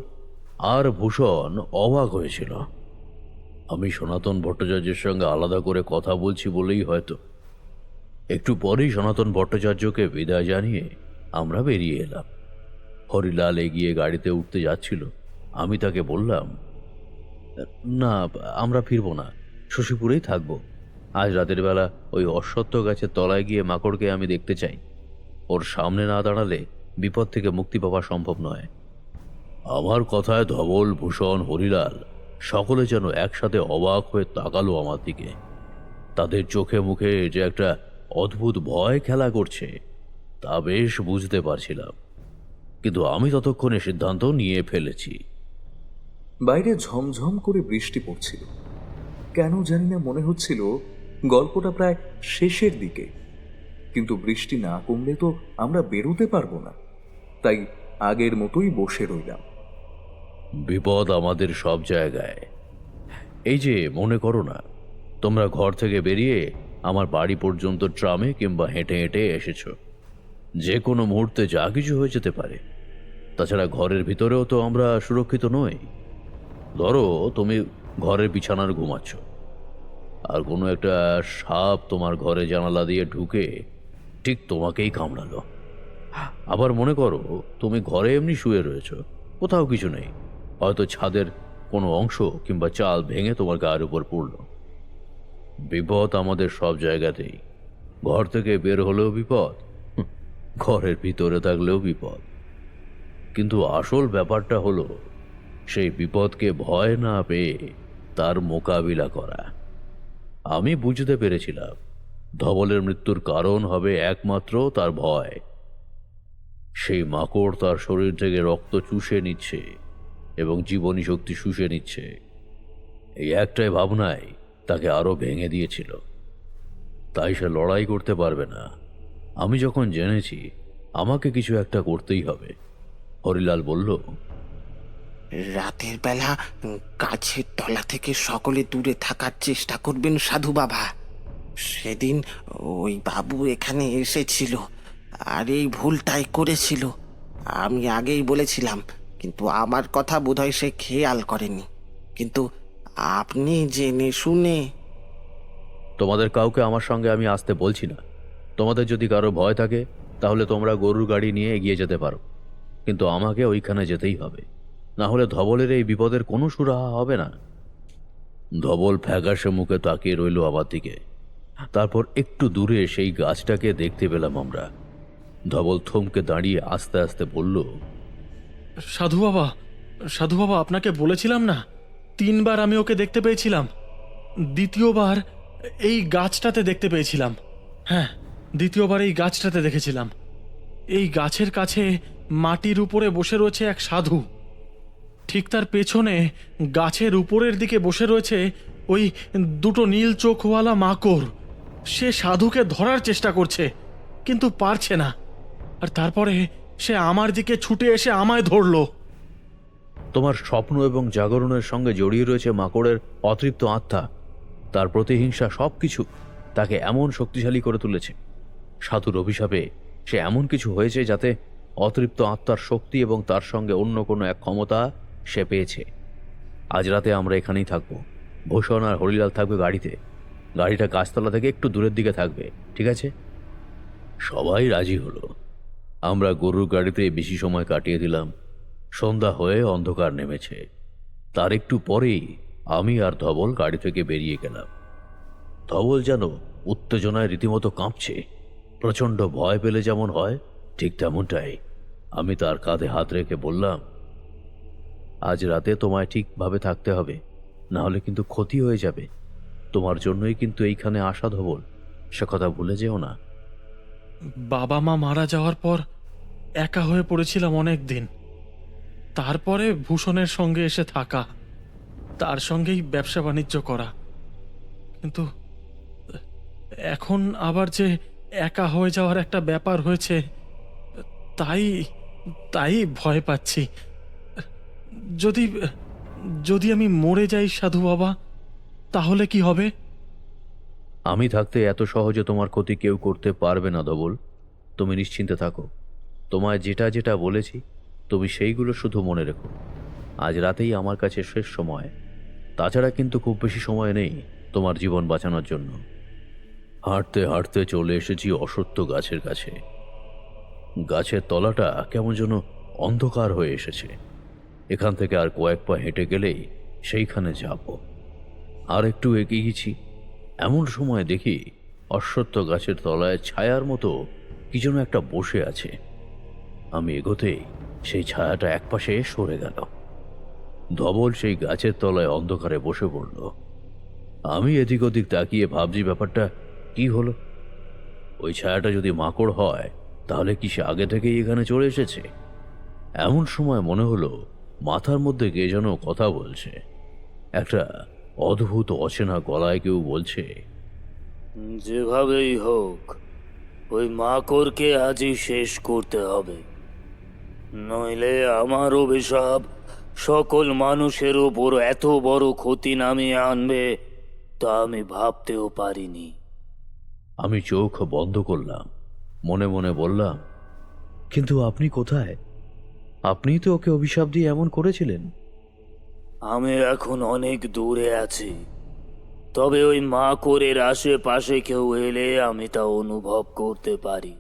আর ভূষণ অবাক হয়েছিল। আমি সনাতন ভট্টাচার্যের সঙ্গে আলাদা করে কথা বলছি বলেই হয়তো। একটু পরেই সনাতন ভট্টাচার্যকে বিদায় জানিয়ে আমরা বেরিয়ে এলাম। হরিলাল এগিয়ে গাড়িতে উঠতে যাচ্ছিল। আমি তাকে বললাম, না, আমরা ফিরব না, শশীপুরেই থাকবো। আজ রাতের বেলা ওই অশ্বত্থ গাছের তলায় গিয়ে মাকড়কে আমি দেখতে চাই। ওর সামনে না দাঁড়ালে বিপদ থেকে মুক্তি পাওয়া সম্ভব নয়। আমার কথায় ধবল, ভূষণ, হরিলাল সকলে যেন একসাথে অবাক হয়ে তাকালো আমার দিকে। তাদের চোখে মুখে যে একটা অদ্ভুত ভয় খেলা করছে তা বেশ বুঝতে পারছিলাম, কিন্তু আমি ততক্ষণে সিদ্ধান্ত নিয়ে ফেলেছি। বাইরে ঝমঝম করে বৃষ্টি পড়ছিল। কেন জানি না মনে হচ্ছিল গল্পটা প্রায় শেষের দিকে, কিন্তু বৃষ্টি না কমলে তো আমরা বেরোতে পারবো না। তাই আগের মতোই বসে রইলাম। বিপদ আমাদের সব জায়গায়। এই যে মনে করো না, তোমরা ঘর থেকে বেরিয়ে আমার বাড়ি পর্যন্ত ট্রামে কিংবা হেঁটে হেঁটে এসেছো। যে কোনো মুহূর্তে যা কিছু হয়ে যেতে পারে। তাছাড়া ঘরের ভিতরেও তো আমরা সুরক্ষিত নই। ধরো তুমি ঘরের বিছানার ঘুমাচ্ছ, আর কোনো একটা সাপ তোমার ঘরে জানালা দিয়ে ঢুকে ঠিক তোমাকেই কামড়ালো। আবার মনে করো তুমি ঘরে এমনি শুয়ে রয়েছো, কোথাও কিছু নেই, হয়তো ছাদের কোনো অংশ কিংবা চাল ভেঙে তোমার গায়ের উপর পড়ল। বিপদ আমাদের সব জায়গাতেই, ঘর থেকে বের হলেও বিপদ, ঘরের ভিতরে থাকলেও বিপদ। কিন্তু আসল ব্যাপারটা হলো সেই বিপদকে ভয় না পেয়ে তার মোকাবিলা করা। আমি বুঝতে পেরেছিলাম ধবলের মৃত্যুর কারণ হবে একমাত্র তার ভয়। সেই মাকড় তার শরীর থেকে রক্ত চুষে নিচ্ছে এবং জীবনী শক্তি শুষে নিচ্ছে, এই একটাই ভাবনায় তাকে আরো ভেঙে দিয়েছিল। তাই সে লড়াই করতে পারবে না। আমি যখন জেনেছি আমাকে কিছু একটা করতেই হবে, হরিলাল বলল, রাতের বেলা গাছের তলা থেকে সকলে দূরে থাকার চেষ্টা করবেন সাধু বাবা। সেদিন ওই বাবু এখানে এসেছিল আর এই ভুলটাই করেছিল। আমি আগেই বলেছিলাম, কিন্তু আমার কথা বোধহয় সে খেয়াল করেনি। কিন্তু আপনি জেনে শুনে। তোমাদের কাউকে আমার সঙ্গে আমি আসতে বলছি না। তোমাদের যদি কারো ভয় থাকে তাহলে তোমরা গরুর গাড়ি নিয়ে এগিয়ে যেতে পারো, কিন্তু আমাকে ওইখানে যেতেই হবে, না হলে ধবলের এই বিপদের কোনো সুরাহা হবে না। ধবল ফ্যাকাশে মুখে তাকিয়ে রইল আমার দিকে। তারপর একটু দূরে সেই গাছটাকে দেখতে পেলাম আমরা। ধবল থমকে দাঁড়িয়ে আস্তে আস্তে বলল, সাধু বাবা, সাধু বাবা, আপনাকে বলেছিলাম না 3 বার আমি ওকে দেখতে পেয়েছিলাম, দ্বিতীয়বার এই গাছটাতে দেখতে পেয়েছিলাম। হ্যাঁ, দ্বিতীয়বার এই গাছটাতে দেখেছিলাম। এই গাছের কাছে মাটির উপরে বসে রয়েছে এক সাধু, ঠিক তার পেছনে গাছের উপরের দিকে বসে রয়েছে ওই 2টো নীল চোখওয়ালা মাকড়। সে সাধুকে ধরার চেষ্টা করছে কিন্তু পারছে না, আর তারপরে সে আমার দিকে ছুটে এসে আমায় ধরলো। তোমার স্বপ্ন এবং জাগরণের সঙ্গে জড়িয়ে রয়েছে মাকড়ের অতৃপ্ত আত্মা, তার প্রতিহিংসা সবকিছু তাকে এমন শক্তিশালী করে তুলেছে। সাধুর অভিশাপে সে এমন কিছু হয়েছে যাতে অতৃপ্ত আত্মার শক্তি এবং তার সঙ্গে অন্য কোনো এক ক্ষমতা সে পেয়েছে। আজ রাতে আমরা এখানেই থাকবো। ভূষণ আর হরিলাল থাকবে গাড়িতে। গাড়িটা গাছতলা থেকে একটু দূরের দিকে থাকবে, ঠিক আছে? সবাই রাজি হলো। আমরা গরুর গাড়িতে বেশি সময় কাটিয়ে দিলাম। সন্ধ্যা হয়ে অন্ধকার নেমেছে। তার একটু পরেই আমি আর ধবল গাড়ি থেকে বেরিয়ে গেলাম। ধবল যেন উত্তেজনায় রীতিমতো কাঁপছে। প্রচণ্ড ভয় পেলে যেমন হয় ঠিক তেমনটাই। আমি তার কাঁধে হাত রেখে বললাম, আজ রাতে তোমায় ঠিকভাবে থাকতে হবে, না হলে কিন্তু ক্ষতি হয়ে যাবে। তোমার জন্যই কিন্তু এইখানে আসা ধবল, সে কথা ভুলে যেও না। বাবা মা মারা যাওয়ার পর একা হয়ে পড়েছিলাম অনেক দিন। তারপরে ভূষণের সঙ্গে এসে থাকা, তার সঙ্গেই ব্যবসা বাণিজ্য করা, কিন্তু এখন আবার যে একা হয়ে যাওয়ার একটা ব্যাপার হয়েছে, তাই তাই ভয় পাচ্ছি। যদি যদি আমি মরে যাই সাধু বাবা, তাহলে কি হবে? আমি থাকতে এত সহজে তোমার ক্ষতি কেউ করতে পারবে না ধবল। তুমি নিশ্চিন্তে থাকো। তোমায় যেটা যেটা বলেছি তুমি সেইগুলো শুধু মনে রেখো। আজ রাতেই আমার কাছে শেষ সময়, তাছাড়া কিন্তু খুব বেশি সময় নেই তোমার জীবন বাঁচানোর জন্য। হাঁটতে হাঁটতে চলে এসেছি অসত্য গাছের কাছে। গাছের তলাটা কেমন যেন অন্ধকার হয়ে এসেছে। এখান থেকে আর কয়েক পা হেঁটে গেলেই সেইখানে যাব। আর একটু এগিয়ে গেছি, এমন সময় দেখি অশ্বত্থ গাছের তলায় ছায়ার মতো কি যেন একটা বসে আছে। আমি এগোতেই সেই ছায়াটা একপাশে সরে গেল। ধবল সেই গাছের তলায় অন্ধকারে বসে পড়ল। আমি এদিক ওদিক তাকিয়ে ভাবছি ব্যাপারটা কি হলো। ওই ছায়াটা যদি মাকড় হয় তাহলে কি সে আগে থেকেই এখানে চলে এসেছে? এমন সময় মনে হলো মাথার মধ্যে কে যেন কথা বলছে। একটা অদ্ভুত অচেনা গলায় কেউ বলছে, যেভাবেই হোক ওই মাকড়কে আজই শেষ করতে হবে, নইলে আমার অভিশাপ সকল মানুষের ওপর এত বড় ক্ষতি নামিয়ে আনবে তা আমি ভাবতেও পারিনি। আমি চোখ বন্ধ করলাম, মনে মনে বললাম, কিন্তু আপনি কোথায়? আপনিই তো ওকে অভিশাপ দিয়ে এমন করেছিলেন। আমি এখন অনেক দূরে আছি, তবে ওই মাকড়ের আশেপাশে কেউ এলে আমি তা অনুভব করতে পারি।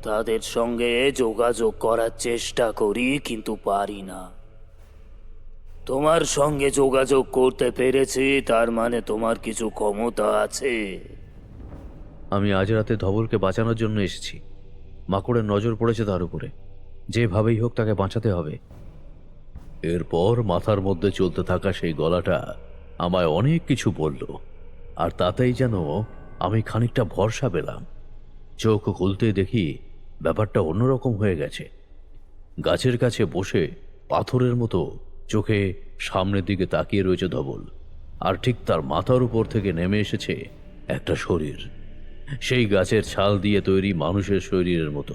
তাদের সঙ্গে যোগাযোগ করার চেষ্টা করি, কিন্তু পারি না। তোমার সঙ্গে যোগাযোগ করতে পেরেছি, তার মানে তোমার কিছু ক্ষমতা আছে। আমি আজ রাতে ধবলকে বাঁচানোর জন্য এসেছি। মাকড়ের নজর পড়েছে তার উপরে, যেভাবেই হোক তাকে বাঁচাতে হবে। এরপর মাথার মধ্যে চলতে থাকা সেই গলাটা আমায় অনেক কিছু বলল, আর তাতেই যেন আমি খানিকটা ভরসা পেলাম। চোখ খুলতেই দেখি ব্যাপারটা অন্যরকম হয়ে গেছে। গাছের কাছে বসে পাথরের মতো চোখে সামনের দিকে তাকিয়ে রয়েছে ধবল, আর ঠিক তার মাথার উপর থেকে নেমে এসেছে একটা শরীর, সেই গাছের ছাল দিয়ে তৈরি মানুষের শরীরের মতো।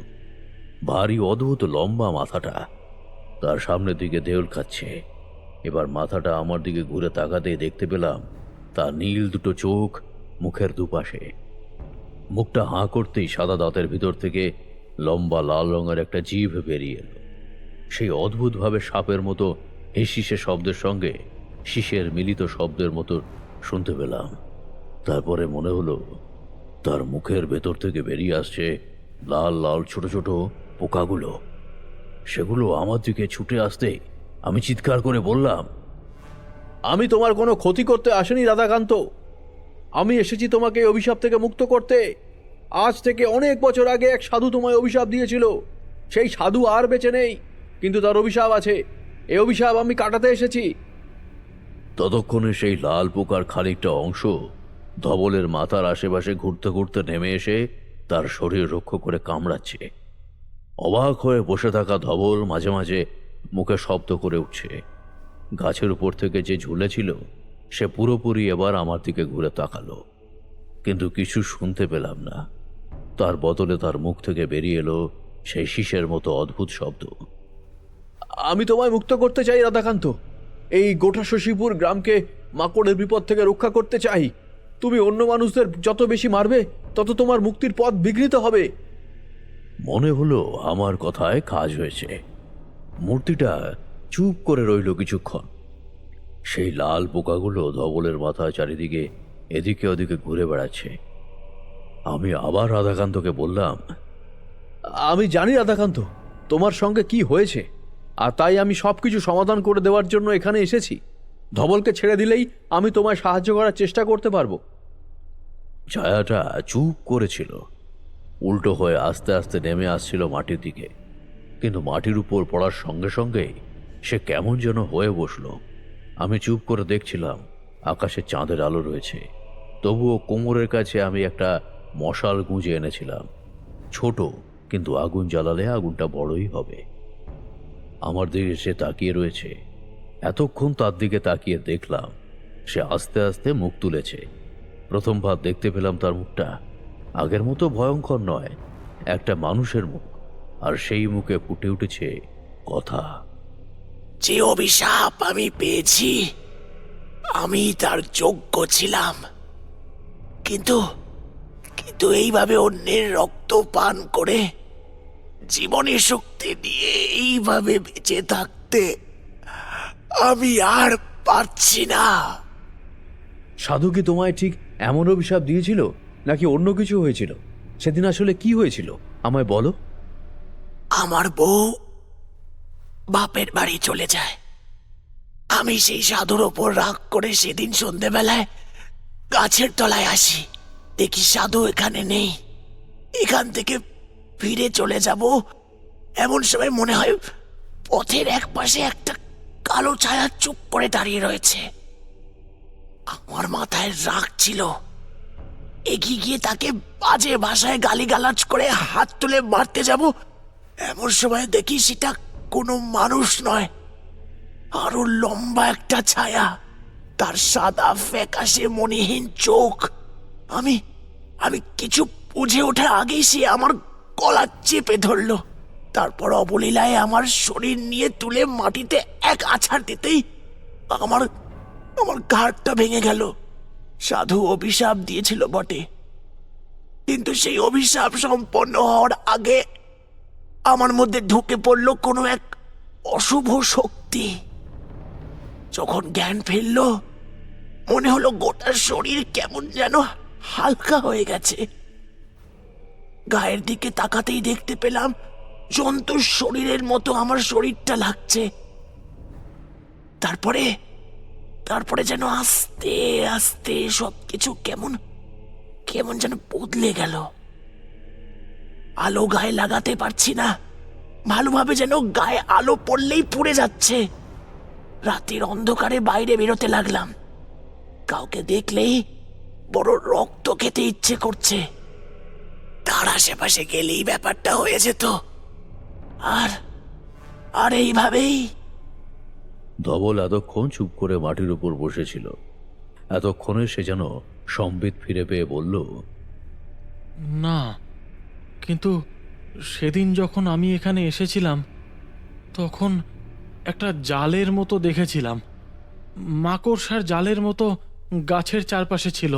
ভারী অদ্ভুত লম্বা মাথাটা তার সামনের দিকে দেউল খাচ্ছে। এবার মাথাটা আমার দিকে ঘুরে তাকাতেই দেখতে পেলাম তার নীল দুটো চোখ মুখের দুপাশে। মুখটা হাঁ করতেই সাদা দাঁতের ভিতর থেকে লম্বা লাল রঙের একটা জিভ বেরিয়ে এলো। সেই অদ্ভুতভাবে সাপের মতো হিসিসে শব্দের সঙ্গে শীষের মিলিত শব্দের মতো শুনতে পেলাম। তারপরে মনে হলো তার মুখের ভেতর থেকে বেরিয়ে আসছে লাল লাল ছোট ছোট পোকাগুলো। সেগুলো আমার দিকে ছুটে আসতে আমি চিৎকার করে বললাম, আমি তোমার কোনো ক্ষতি করতে আসেনি রাধাকান্ত। আমি এসেছি তোমাকে এই অভিশাপ থেকে মুক্ত করতে। আজ থেকে অনেক বছর আগে এক সাধু তোমায় অভিশাপ দিয়েছিল। সেই সাধু আর বেঁচে নেই, কিন্তু তার অভিশাপ আছে। এই অভিশাপ আমি কাটাতে এসেছি। ততক্ষণে সেই লাল পোকার খানিকটা অংশ ধবলের মাথার আশেপাশে ঘুরতে ঘুরতে নেমে এসে তার শরীর রক্ষা করে কামড়াচ্ছে। অবাক হয়ে বসে থাকা ধবল মাঝে মাঝে মুখে শব্দ করে উঠছে। গাছের উপর থেকে যে ঝুলেছিল সে পুরোপুরি এবার আমার দিকে ঘুরে তাকালো, কিন্তু কিছু শুনতে পেলাম না। তার বদলে তার মুখ থেকে বেরিয়ে এলো সেই শীষের মতো অদ্ভুত শব্দ। আমি তোমায় মুক্ত করতে চাই রাধাকান্ত। এই গোটা শশীপুর গ্রামকে মাকড়ের বিপদ থেকে রক্ষা করতে চাই। তুমি অন্য মানুষদের যত বেশি মারবে তত তোমার মুক্তির পথ বিঘ্নিত হবে। মনে হলো আমার কথায় কাজ হয়েছে। মূর্তিটা চুপ করে রইল কিছুক্ষণ। সেই লাল পোকাগুলো ধবলের মাথায় চারিদিকে এদিকে ওদিকে ঘুরে বেড়াচ্ছে। আমি আবার রাধাকান্তকে বললাম, আমি জানি রাধাকান্ত তোমার সঙ্গে কি হয়েছে, আর তাই আমি সবকিছু সমাধান করে দেওয়ার জন্য এখানে এসেছি। ধবলকে ছেড়ে দিলেই আমি তোমায় সাহায্য করার চেষ্টা করতে পারবো। ছায়াটা চুপ করেছিল, উল্টো হয়ে আস্তে আস্তে নেমে আসছিল মাটির দিকে, কিন্তু মাটির উপর পড়ার সঙ্গে সঙ্গেই সে কেমন যেন হয়ে বসলো। আমি চুপ করে দেখছিলাম। আকাশে চাঁদের আলো রয়েছে, তবুও কোমরের কাছে আমি একটা মশাল গুঁজে এনেছিলাম। ছোট, কিন্তু আগুন জ্বালালে আগুনটা বড়ই হবে। আমার দিকে সে তাকিয়ে রয়েছে। এতক্ষণ তার দিকে তাকিয়ে দেখলাম সে আস্তে আস্তে মুখ তুলেছে। প্রথমবার দেখতে পেলাম তার মুখটা আগের মতো ভয়ঙ্কর নয়, একটা মানুষের মুখ, আর সেই মুখে ফুটে উঠেছে কথা। যে অভিশাপ আমি পেয়েছি আমি তার যোগ্য ছিলাম, কিন্তু কিন্তু এইভাবে অন্যের রক্ত পান করে জীবনের শক্তি নিয়ে এইভাবে বেঁচে থাকতে আমি আর পারছি না। সাধু কি তোমায় ঠিক এমন অভিশাপ দিয়েছিল, নাকি অন্য কিছু হয়েছিল? সেদিন আসলে কি হয়েছিল আমায় বলো। আমার বউ বাপের বাড়ি চলে যায়। আমি সেই সাধুর ওপর রাগ করে সেদিন সন্ধেবেলায় গাছের তলায় আসি, দেখি সাধু এখানে নেই। এখান থেকে ফিরে চলে যাব এমন সময় মনে হয় পথের এক পাশে একটা কালো ছায়া চুপ করে দাঁড়িয়ে রয়েছে। আমার মাথায় রাগ ছিল, এগিয়ে গিয়ে তাকে বাজে ভাষায় গালিগালাজ করে হাত তুলে মারতে যাব, এমন সময় দেখি সেটা কোনো মানুষ নয়, আরো লম্বা একটা ছায়া, তার সাদা ফ্যাকাশে মণিহীন চোখ। আমি আমি কিছু বুঝে ওঠার আগেই সে আমার গলা চেপে ধরলো। তারপর অবলীলায় আমার শরীর নিয়ে তুলে মাটিতে এক আছাড় দিতেই আমার আমার ঘাড়টা ভেঙে গেল। সাধু অভিশাপ দিয়েছিল বটে, কিন্তু সেই অভিশাপ সম্পন্ন হওয়ার আগে আমার মধ্যে ঢুকে পড়ল কোনো এক অশুভ শক্তি। যখন জ্ঞান ফিরল, মনে হলো গোটা শরীর কেমন যেন হালকা হয়ে গেছে। গায়ের দিকে তাকাতেই দেখতে পেলাম জন্তুর শরীরের মতো আমার শরীরটা লাগছে। তারপরে তারপরে যেন আস্তে আস্তে সবকিছু কেমন কেমন যেন বদলে গেল। আলো গায়ে লাগাতে পারছি না, ভালোভাবে যেন গায়ে আলো পড়লেই পুড়ে যাচ্ছে। রাতের অন্ধকারে বাইরে বেরোতে লাগলাম। কাউকে দেখলেই বড় রক্ত খেতে ইচ্ছে করছে। তার আশেপাশে গেলেই ব্যাপারটা হয়ে যেত। আর আর এইভাবেই ধবল এতক্ষণ চুপ করে মাটির উপর বসেছিল। এতক্ষণে সে যেন সম্বিত ফিরে পেয়ে বলল, না, কিন্তু সেদিন যখন আমি এখানে এসেছিলাম তখন একটা জালের মতো দেখেছিলাম। মাকড়সার জালের মতো গাছের চারপাশে ছিল।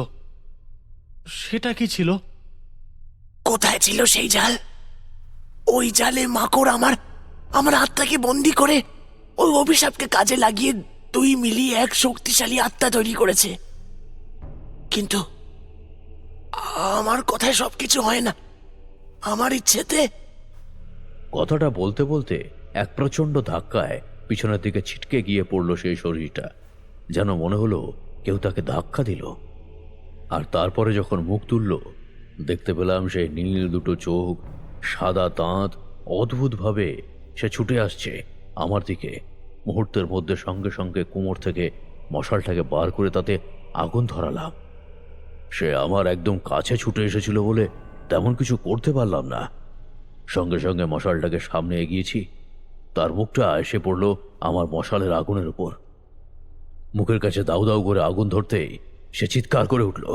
সেটা কি ছিল? কোথায় ছিল সেই জাল? ওই জালে মাকড় আমার আমার আত্মাকে বন্দি করে ওই অভিশাপকে কাজে লাগিয়ে দুই মিলিয়ে এক শক্তিশালী আত্মা তৈরি করেছে। কিন্তু আমার কথায় সবকিছু হয় না। আমার ইচ্ছেতে কথাটা বলতে বলতে এক প্রচণ্ড ধাক্কায় পিছনের দিকে ছিটকে গিয়ে পড়ল সেই শরীরটা। যেন মনে হলো কেউ তাকে ধাক্কা দিল। আর তারপরে যখন মুখ তুলল, দেখতে পেলাম সেই নীল দুটো চোখ, সাদা দাঁত, অদ্ভুতভাবে সে ছুটে আসছে আমার দিকে। মুহূর্তের মধ্যে সঙ্গে সঙ্গে কোমর থেকে মশালটাকে বার করে তাতে আগুন ধরালাম। সে আমার একদম কাছে ছুটে এসেছিল বলে তেমন কিছু করতে পারলাম না। সঙ্গে সঙ্গে মশালটাকে সামনে এগিয়েছি। তার মুখটা এসে পড়ল আমার মশালের আগুনের উপর। মুখের কাছে দাউ দাউ করে আগুন ধরতেই সে চিৎকার করে উঠল।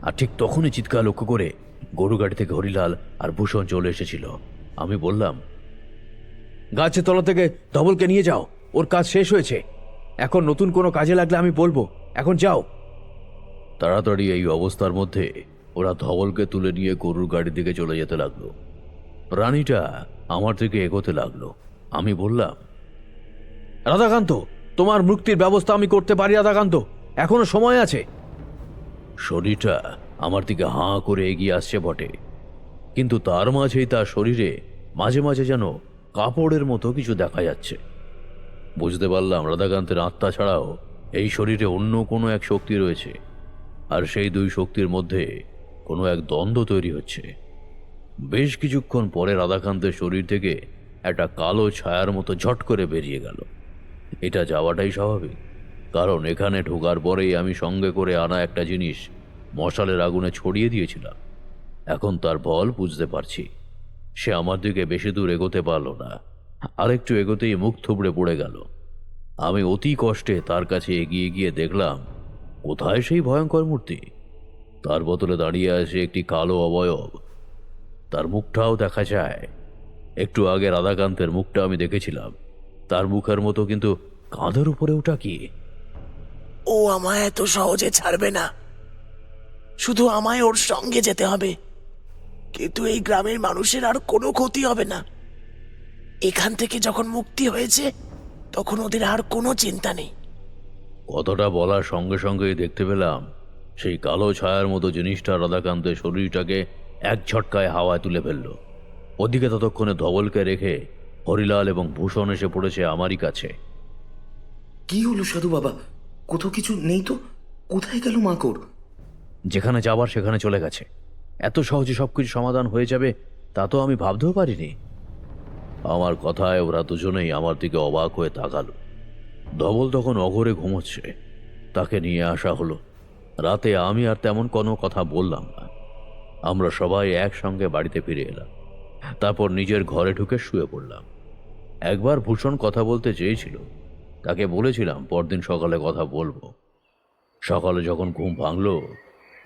আর ঠিক তখনই চিৎকার লক্ষ্য করে গরু গাড়ি থেকে হরিলাল আর ভূষণ চলে এসেছিল। আমি বললাম, গাছের তলা থেকে ধবলকে নিয়ে যাও, ওর কাজ শেষ হয়েছে। এখন নতুন কোনো কাজে লাগলে আমি বলবো, এখন যাও। তাড়াতাড়ি এই অবস্থার মধ্যে ওরা ধবলকে তুলে নিয়ে গরুর গাড়ির দিকে চলে যেতে লাগলো। প্রাণীটা আমার থেকে এগোতে লাগলো। আমি বললাম, রাধাকান্ত, তোমার মুক্তির ব্যবস্থা আমি করতে পারি রাধাকান্ত, এখনো সময় আছে। শরীরটা আমার দিকে হাঁ করে এগিয়ে আসছে বটে, কিন্তু তার মাঝেই তার শরীরে মাঝে মাঝে যেন কাপড়ের মতো কিছু দেখা যাচ্ছে। বুঝতে পারলাম রাধাকান্তের আত্মা ছাড়াও এই শরীরে অন্য কোনো এক শক্তি রয়েছে, আর সেই দুই শক্তির মধ্যে কোনো এক দ্বন্দ্ব তৈরি হচ্ছে। বেশ কিছুক্ষণ পরে রাধাকান্তের শরীর থেকে একটা কালো ছায়ার মতো ঝট করে বেরিয়ে গেল। এটা যাওয়াটাই স্বাভাবিক, কারণ এখানে ঢোকার পরেই আমি সঙ্গে করে আনা একটা জিনিস মশালের আগুনে ছড়িয়ে দিয়েছিলাম। এখন তার বল বুঝতে পারছি। সে আমার দিকে বেশি দূর এগোতে পারল না। আরেকটু এগোতেই মুখ থুবড়ে পড়ে গেল। আমি অতি কষ্টে তার কাছে এগিয়ে গিয়ে দেখলাম, কোথায় সেই ভয়ঙ্কর মূর্তি? তার বোতলে দাঁড়িয়ে আছে একটি কালো অবয়ব। তার মুখটাও দেখা যায়। একটু আগে রাধাকান্তের মুখটা আমি দেখেছিলাম, তার মুখের মতো, কিন্তু কাঁধের উপরে ওটা কি? ও আমায় এত সহজে ছাড়বে না। শুধু আমায় ওর সঙ্গে যেতে হবে। কিন্তু এই গ্রামের মানুষের আর কোনো ক্ষতি হবে না। এখান থেকে যখন মুক্তি হয়েছে তখন ওদের আর কোনো চিন্তা নেই। কথাটা বলার সঙ্গে সঙ্গেই দেখতে পেলাম সেই কালো ছায়ার মতো জিনিসটা রাধাকান্তের শরীরটাকে এক ঝটকায় হাওয়ায় তুলে ফেলল। ওদিকে ততক্ষণে ধবলকে রেখে হরিলাল এবং ভূষণ এসে পড়েছে আমারই কাছে। কি হলো সাধু বাবা? কোথাও কিছু নেই তো? কোথায় গেল মাকড়? যেখানে যাবার সেখানে চলে গেছে। এত সহজে সবকিছু সমাধান হয়ে যাবে তা তো আমি ভাবতেও পারিনি। আমার কথায় ওরা দুজনেই আমার দিকে অবাক হয়ে তাকালো। ধবল তখন অঘরে ঘুমোচ্ছে, তাকে নিয়ে আসা হলো। রাতে আমি আর তেমন কোনো কথা বললাম না। আমরা সবাই একসঙ্গে বাড়িতে ফিরে এলাম। তারপর নিজের ঘরে ঢুকে শুয়ে পড়লাম। একবার ভূষণ কথা বলতে চেয়েছিল, তাকে বলেছিলাম পরদিন সকালে কথা বলবো। সকালে যখন ঘুম ভাঙলো,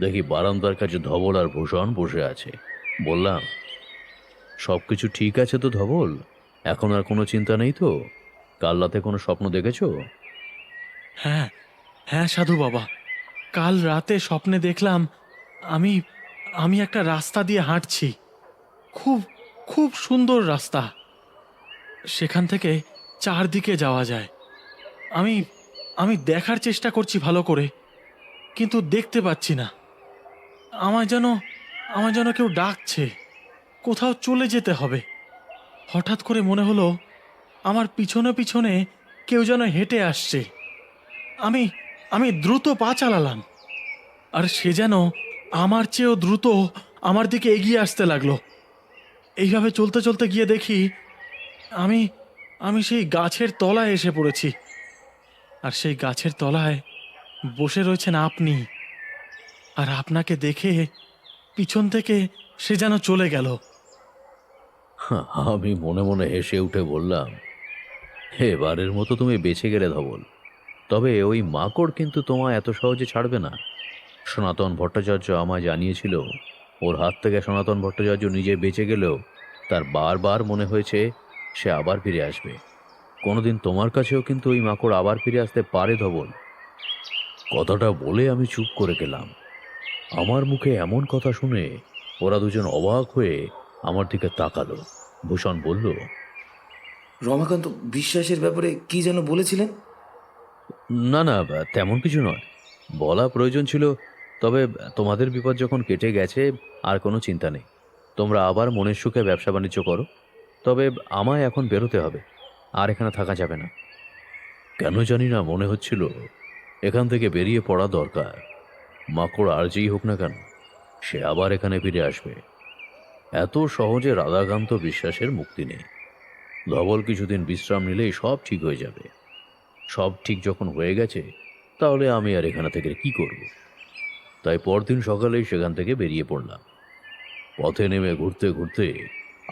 দেখি বারান্দার কাছে ধবল আর ভূষণ বসে আছে। বললাম, সব কিছু ঠিক আছে তো ধবল? এখন আর কোনো চিন্তা নেই তো? কাল রাতে কোনো স্বপ্ন দেখেছো? হ্যাঁ হ্যাঁ সাধু বাবা, কাল রাতে স্বপ্নে দেখলাম আমি আমি একটা রাস্তা দিয়ে হাঁটছি। খুব খুব সুন্দর রাস্তা। সেখান থেকে চারদিকে যাওয়া যায়। আমি আমি দেখার চেষ্টা করছি ভালো করে, কিন্তু দেখতে পাচ্ছি না। আমায় যেন কেউ ডাকছে, কোথাও চলে যেতে হবে। হঠাৎ করে মনে হলো আমার পিছনে পিছনে কেউ যেন হেঁটে আসছে। আমি দ্রুত পা চালালাম, আর সে যেন আমার চেয়েও দ্রুত আমার দিকে এগিয়ে আসতে লাগলো। এইভাবে চলতে চলতে গিয়ে দেখি আমি সেই গাছের তলায় এসে পড়েছি, আর সেই গাছের তলায় বসে রয়েছেন আপনি। আর আপনাকে দেখে পিছন থেকে সে যেন চলে গেল। আমি মনে মনে হেসে উঠে বললাম, এবারের মতো তুমি বেঁচে গেলে ধবল। তবে ওই মাকড় কিন্তু তোমায় এত সহজে ছাড়বে না। সনাতন ভট্টাচার্য আমায় জানিয়েছিল, ওর হাত থেকে সনাতন ভট্টাচার্য নিজে বেঁচে গেলেও তার বারবার মনে হয়েছে সে আবার ফিরে আসবে। কোনোদিন তোমার কাছেও কিন্তু ওই মাকড় আবার ফিরে আসতে পারে ধবল। কথাটা বলে আমি চুপ করে গেলাম। আমার মুখে এমন কথা শুনে ওরা দুজন অবাক হয়ে আমার দিকে তাকালো। ভূষণ বলল, রমাকান্ত বিশ্বাসের ব্যাপারে কি যেন বলেছিলেন? না না, তেমন কিছু নয়। বলা প্রয়োজন ছিল, তবে তোমাদের বিপদ যখন কেটে গেছে আর কোনো চিন্তা নেই। তোমরা আবার মনের সুখে ব্যবসা বাণিজ্য করো। তবে আমায় এখন বেরোতে হবে, আর এখানে থাকা যাবে না। কেন জানি না মনে হচ্ছিল এখান থেকে বেরিয়ে পড়া দরকার। মাকড় আর যেই হোক না কেন, সে আবার এখানে ফিরে আসবে। এত সহজে রাধাকান্ত বিশ্বাসের মুক্তি নেই। ধবল কিছুদিন বিশ্রাম নিলেই সব ঠিক হয়ে যাবে। সব ঠিক যখন হয়ে গেছে, তাহলে আমি আর এখানে থেকে কি করব? তাই পরদিন সকালেই সেখান থেকে বেরিয়ে পড়লাম। পথে নেমে ঘুরতে ঘুরতে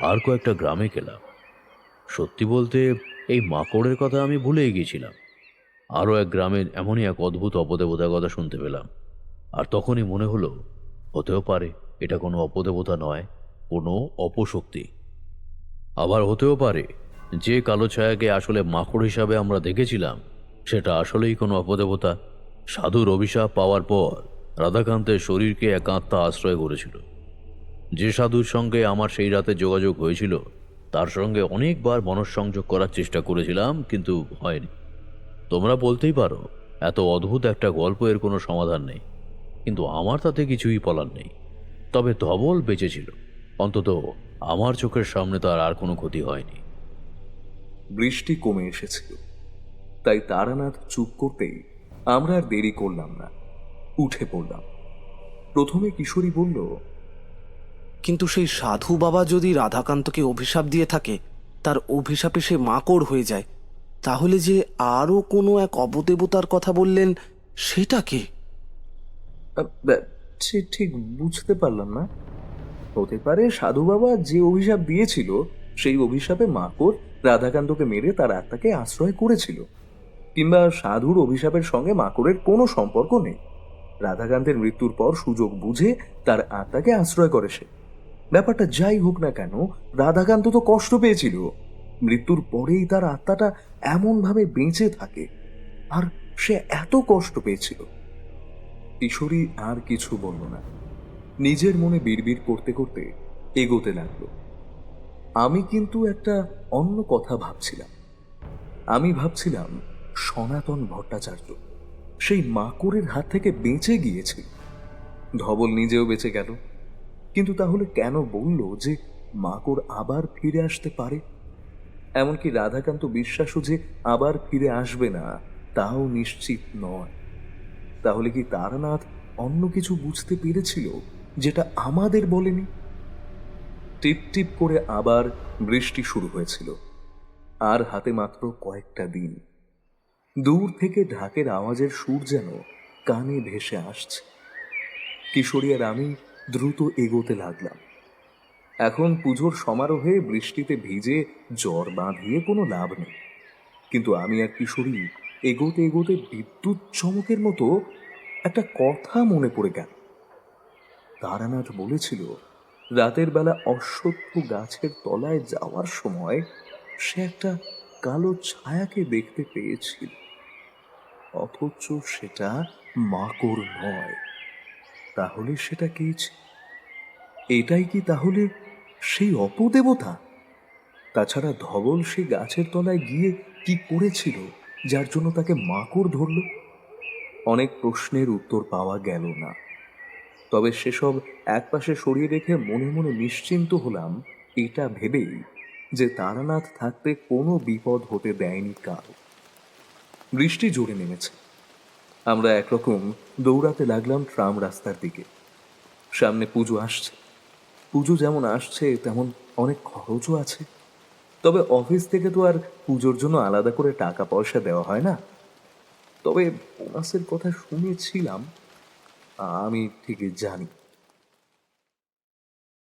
আর কয়েকটা গ্রামে গেলাম। সত্যি বলতে এই মাকড়ের কথা আমি ভুলেই গিয়েছিলাম। আরও এক গ্রামে এমনই এক অদ্ভুত অপদেবতার কথা শুনতে পেলাম। আর তখনই মনে হলো, হতেও পারে এটা কোনো অপদেবতা নয়, কোনো অপশক্তি। আবার হতেও পারে যে কালো ছায়াকে আসলে মাকড় হিসাবে আমরা দেখেছিলাম, সেটা আসলেই কোনো অপদেবতা। সাধুর অভিশাপ পাওয়ার পর রাধাকান্তের শরীরকে এক আত্মা আশ্রয় করেছিল। যে সাধুর সঙ্গে আমার সেই রাতে যোগাযোগ হয়েছিল, তার সঙ্গে অনেকবার মনঃসংযোগ করার চেষ্টা করেছিলাম, কিন্তু হয়নি। তোমরা বলতেই পারো এত অদ্ভুত একটা গল্পের কোনো সমাধান নেই, কিন্তু আমার তাতে কিছুই বলার নেই। তবে ধবল বেঁচেছিল, অন্তত আমার চোখের সামনে তার আর কোনো ক্ষতি হয়নি। বৃষ্টি কমে এসেছিল, তাই তারানাথ চুপ করতেই আমরা আর দেরি করলাম না, উঠে পড়লাম। প্রথমে কিশোরী বলল, কিন্তু সেই সাধু বাবা যদি রাধাকান্তকে অভিশাপ দিয়ে থাকে, তার অভিশাপে সে মাকড় হয়ে যায়, তাহলে যে আরও কোনো এক অবদেবতার কথা বললেন, সেটা কে? ঠিক বুঝতে পারলাম না। হতে পারে সাধু বাবা যে অভিশাপ দিয়েছিল, সেই অভিশাপে মাকড় রাধাকান্তকে মেরে তার আত্মাকে আশ্রয় করেছিল, কিংবা সাধুর অভিশাপের সঙ্গে মাকড়ের কোনো সম্পর্ক নেই। রাধাকান্তের মৃত্যুর পর সুযোগ বুঝে তার আত্মাকে আশ্রয় করে সে। ব্যাপারটা যাই হোক না কেন, রাধাকান্ত তো কষ্ট পেয়েছিল। মৃত্যুর পরেই তার আত্মাটা এমনভাবে বেঁচে থাকে, আর সে এত কষ্ট পেয়েছিল। কিশোরী আর কিছু বলল না, নিজের মনে বিড়বিড় করতে করতে এগোতে লাগলো। আমি কিন্তু একটা অন্য কথা ভাবছিলাম। আমি ভাবছিলাম সনাতন ভট্টাচার্য সেই মাকড়ের হাত থেকে বেঁচে গিয়েছিল। ধবল নিজেও বেঁচে গেল, কিন্তু তাহলে কেন বলল যে মাকড় আবার ফিরে আসতে পারে? এমনকি রাধাকান্ত বিশ্বাসও যে আবার ফিরে আসবে না, তাও নিশ্চিত নয়। তাহলে কি তারানাথ অন্য কিছু বুঝতে পেরেছিল যেটা আমাদের বলেনি? টিপ টিপ করে আবার বৃষ্টি শুরু হয়েছিল, আর হাতে মাত্র কয়েকটা দিন। দূর থেকে ঢাকের আওয়াজের সুর যেন কানে ভেসে আসছে। কিশোরী আর আমি দ্রুত এগোতে লাগলাম। এখন পুজোর সমারোহে বৃষ্টিতে ভিজে জ্বর বাঁধিয়ে কোনো লাভ নেই, কিন্তু আমি আর কিশোরী এগোতে এগোতে বিদ্যুৎ চমকের মতো একটা কথা মনে পড়ে গেল। তারানাথ বলেছিল, রাতের বেলা অশ্বত্থ গাছের তলায় যাওয়ার সময় সে একটা কালো ছায়াকে দেখতে পেয়েছিল, অথচ সেটা মাকড় নয়। তাহলে সেটা কে ছিল? এটাই কি তাহলে সেই অপদেবতা? তাছাড়া ধবল সেই গাছের তলায় গিয়ে কি করেছিল যার জন্য তাকে মাকড় ধরল? অনেক প্রশ্নের উত্তর পাওয়া গেল না। তবে সেসব একপাশে সরিয়ে রেখে মনে মনে নিশ্চিন্ত হলাম এটা ভেবেই যে তারানাথ থাকতে কোনো বিপদ হতে দেয়নি কারো। বৃষ্টি জোরে নেমেছে। আমরা একরকম দৌড়াতে লাগলাম ট্রাম রাস্তার দিকে। সামনে পুজো আসছে। পুজো যেমন আসছে তেমন অনেক খরচও আছে। তবে অফিস থেকে তো আর পুজোর জন্য আলাদা করে টাকা পয়সা দেওয়া হয় না। তবে বোনাসের কথা শুনেছিলাম, আমি ঠিকই জানি